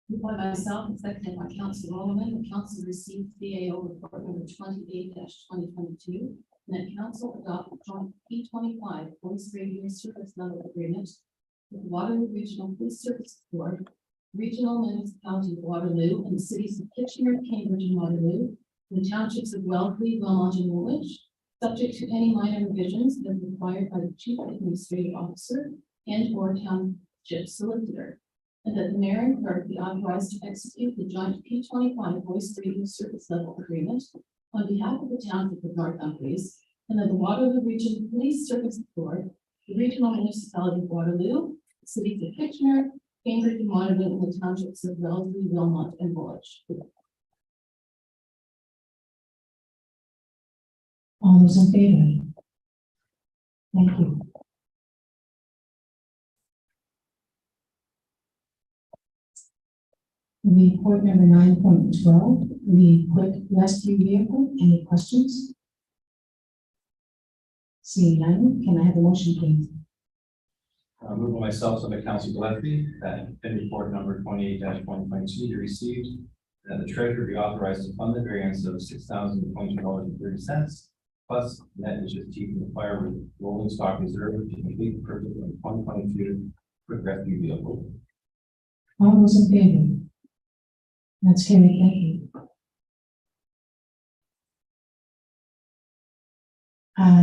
Moved by myself and seconded by Council Rowland, the council received CAO report number 28/2022, and that council adopt the joint P25 voice radio service level agreement with Waterloo Regional Police Service Board, Regional Municipality of Waterloo, and the cities of Kitchener, Cambridge, and Waterloo, and the townships of Wellesley, Wilmot, and Woolwich, subject to any minor revisions as required by the Chief Administrative Officer and/or Township Solicitor, and that the mayor and clerk be authorized to execute the joint P25 voice radio service level agreement on behalf of the township of North Humphreys, and that the Waterloo Region Police Service Board, the Regional Municipality of Waterloo, the cities of Kitchener, Cambridge, and Waterloo, and the townships of Wellesley, Wilmot, and Woolwich. All those in favor? Thank you. Report number 9.12, the quick rescue vehicle. Any questions? Seeing none, can I have a motion, please? Move by myself, so by Council Gillespie, that in report number 28/2022 be received, and that the treasurer be authorized to fund the variance of $6,022.30 plus net interest from the fire rolling stock reserve to complete the purchase of 2022 quick rescue vehicle. All those in favor? That's carried, thank you.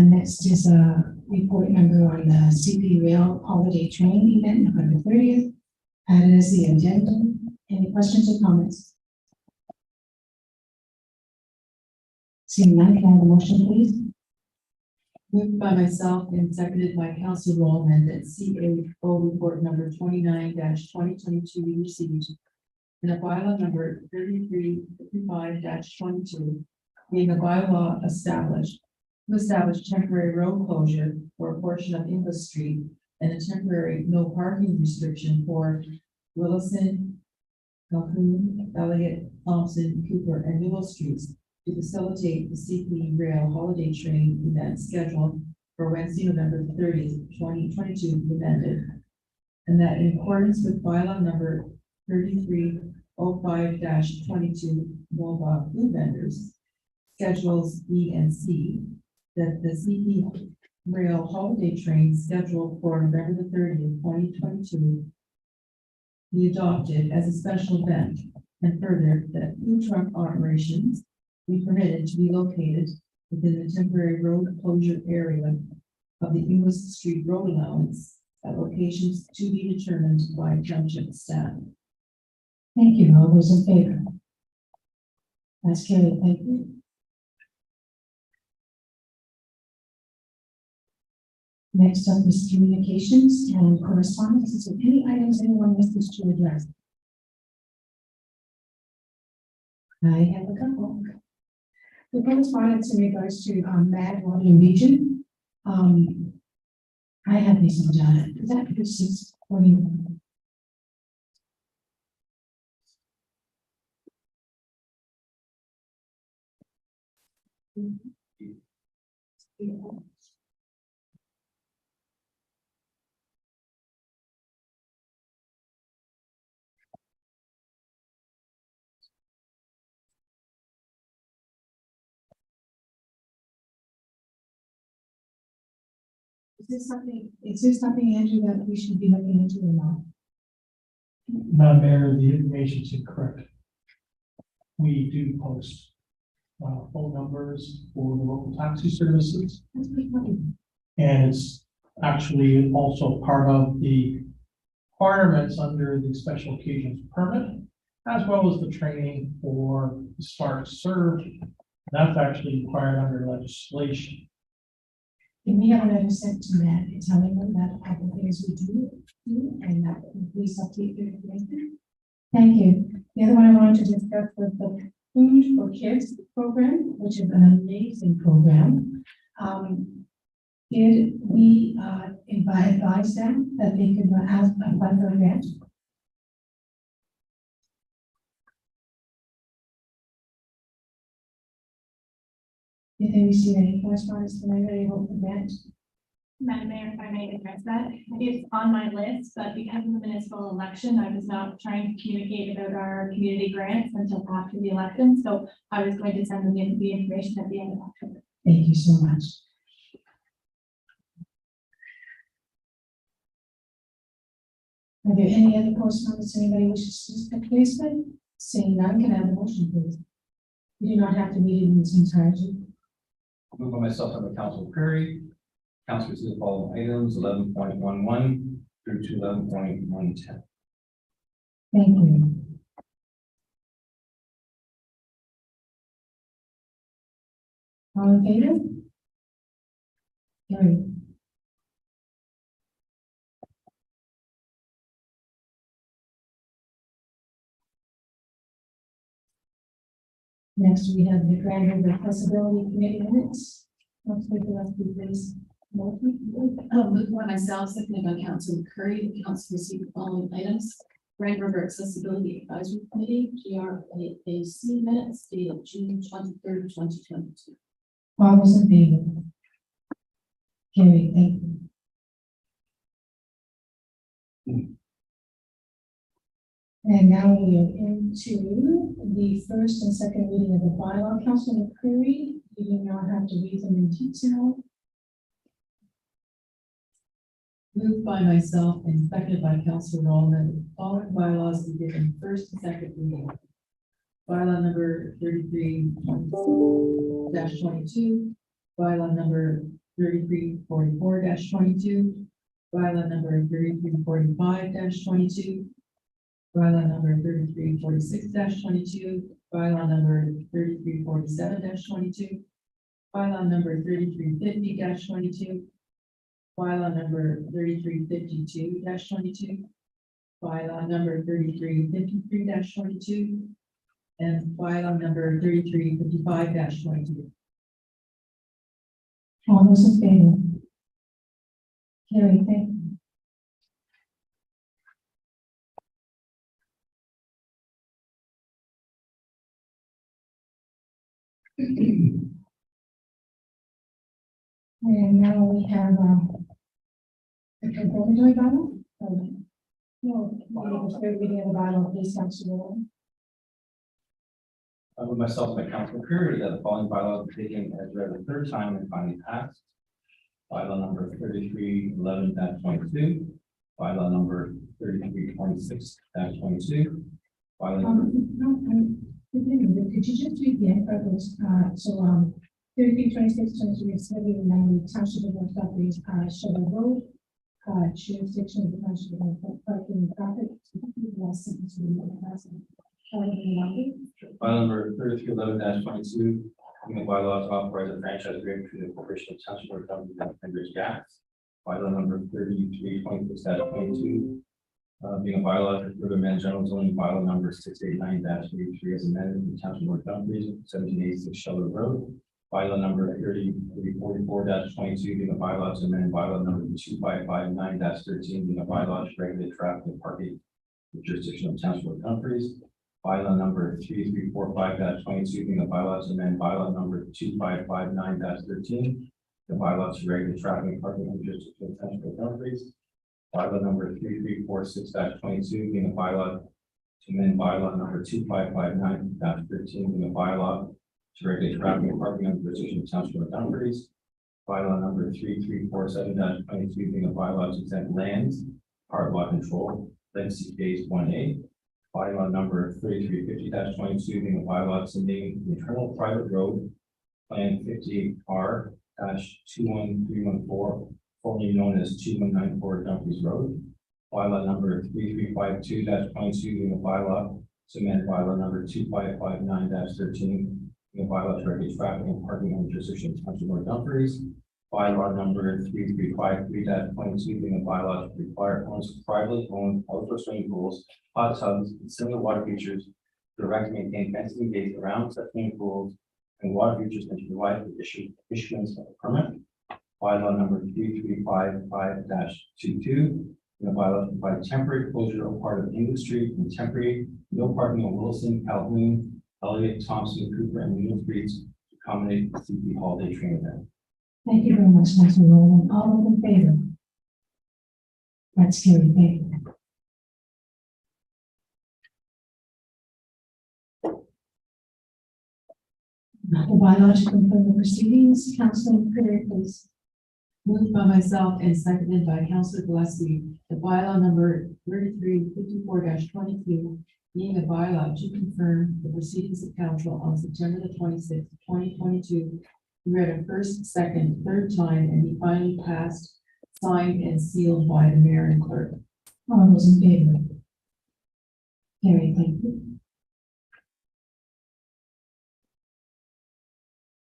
Next is a report number on the CP Rail Holiday Train event, November 30th. Added as the addendum. Any questions or comments? Seeing none, can I have a motion, please? Moved by myself and seconded by Councillor Rowland, that CAO report number 29/2022 be received, and a bylaw number 3355-22, being a bylaw to establish temporary road closure for a portion of English Street and a temporary no parking restriction for Willison, Calhoun, Elliott, Thompson, Cooper, and Newell Streets to facilitate the CP Rail Holiday Train event scheduled for Wednesday, November 30th, 2022, be amended. And that in accordance with bylaw number 3305-22, mobile food vendors, schedules B and C, that the CP Rail Holiday Train scheduled for November 30th, 2022 be adopted as a special event, and further that food truck operations be permitted to be located within the temporary road closure area of the English Street Road allowance at locations to be determined by township staff. Thank you. All those in favor? That's carried, thank you. Next up is communications and correspondence. Is there any items anyone wishes to address? I have a couple. The correspondence in regards to Mad Waterloo Region. I have these on data. Is that 641? is this something, Andrew, that we should be looking into or not? Madam Mayor, the information is incorrect. We do post phone numbers for the local taxi services, That's pretty funny. and it's actually also part of the requirements under the special occasions permit, as well as the training for the Spark Serve. That's actually required under legislation. Can we have a letter sent to Matt and telling them that all the things we do, and that please update their information? Thank you. The other one I wanted to discuss was the Food for Kids program, which is an amazing program. Did we advise them that they could ask apply for a grant? Did they receive any correspondence from anybody about the grant? Madam Mayor, if I may address that, it's on my list, but because of the municipal election, I was not trying to communicate about our community grants until after the election, so I was going to send them the information at the end of October. Thank you so much. Are there any other correspondence anybody wishes to take place with? Seeing none, can I have a motion, please? You do not have to read it in its entirety. Moved by myself and by Council Curry. Council receives the following items, 11.11 through to 11.110. Thank you. All in favor? Carried. Next, we have the Grand River Accessibility Committee minutes. Let's take the last few, please. Moved by myself, seconded by Councilor Curry, the council received the following items. Grand River Accessibility Advisory Committee, GRAAC minutes dated June 23rd, 2022. All those in favor? Carried, thank you. And now we are into the first and second reading of the bylaw. Councilor McCreary, you do not have to read them in detail. Moved by myself and seconded by Councilor Rowland, the following bylaws be given first and second reading. Bylaw number 33-22, bylaw number 3344-22, bylaw number 3345-22, bylaw number 3346-22, bylaw number 3347-22, bylaw number 3350-22, bylaw number 3352-22, bylaw number 3353-22, and bylaw number 3355-22. All those in favor? Carried, thank you. And now we have the confirmatory bylaw. No, the third reading of the bylaw, please, Councilor Rowland. With myself and my Council Curry, that the following bylaws are taken as read the third time and finally passed. Bylaw number 3311-22, bylaw number 3326-22, bylaw number Could you just read the end of those, 3326-22 is heavy in the township of North Belfast, Sugar Road, jurisdiction of the township of North parking traffic. Last sentence will be the president. bylaw number 3311-22, the bylaws authorize a franchise agreement between the corporation of township of North and Cambridge Gas. Bylaw number 3326-22, being a bylaw to further amend general zoning bylaw number 689-83 as amended in the township of North Dumfries, 1786 Sheldon Road. Bylaw number 3344-22, being a bylaw to amend bylaw number 2559-13, being a bylaw to regulate traffic and parking in the jurisdiction of township of Dumfries. Bylaw number 3345-22, being a bylaw to amend bylaw number 2559-13, the bylaw to regulate traffic and parking in the jurisdiction of township of Dumfries. Bylaw number 3346-22, being a bylaw to amend bylaw number 2559-13, being a bylaw to regulate traffic and parking in the jurisdiction of township of Dumfries. Bylaw number 3347-22 being a bylaw to exempt lands, part lot control, legacy phase 1A. Bylaw number 3350-22 being a bylaw to name the internal private road, plan 58R-21314, formerly known as 2194 Dumfries Road. Bylaw number 3352-22 being a bylaw to amend bylaw number 2559-13 the bylaw to regulate traffic and parking on jurisdiction of Township of North Dumfries. Bylaw number 3353-22 being a bylaw to require owners of privately owned outdoor swimming pools, hot tubs, and similar water features to erect and maintain fencing and gates around such swimming pools and water features and to provide for issuance of a permit. Bylaw number 3355-22 being a bylaw to provide temporary closure of part of English Street and temporary no parking on Wilson, Calhoun, Elliott, Thompson, Cooper, and Union Streets to accommodate the CP holiday train event. Thank you very much, Councilor Rowland. All those in favor? That's carried. Thank you. Now, the bylaw to confirm the proceedings, Councilor Curry, please. Moved by myself and seconded by Councilor Gillespie, the bylaw number 3354-22 being a bylaw to confirm the proceedings of council on September the 26th, 2022, be read a first, second, third time and be finally passed, signed and sealed by the mayor and clerk. All those in favor? Carried, thank you.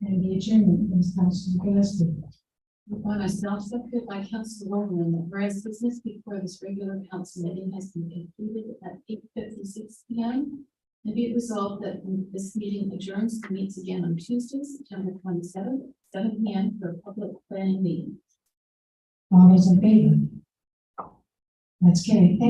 And the adjournment, please, Councilor Gillespie. By myself, seconded by Councilor Rowland, that whereas business before this regular council meeting has been concluded at 8:56 p.m. And be it resolved that this meeting adjourns and meets again on Tuesday, September 27th, 7 p.m. for a public planning meeting. All those in favor? That's carried. Thank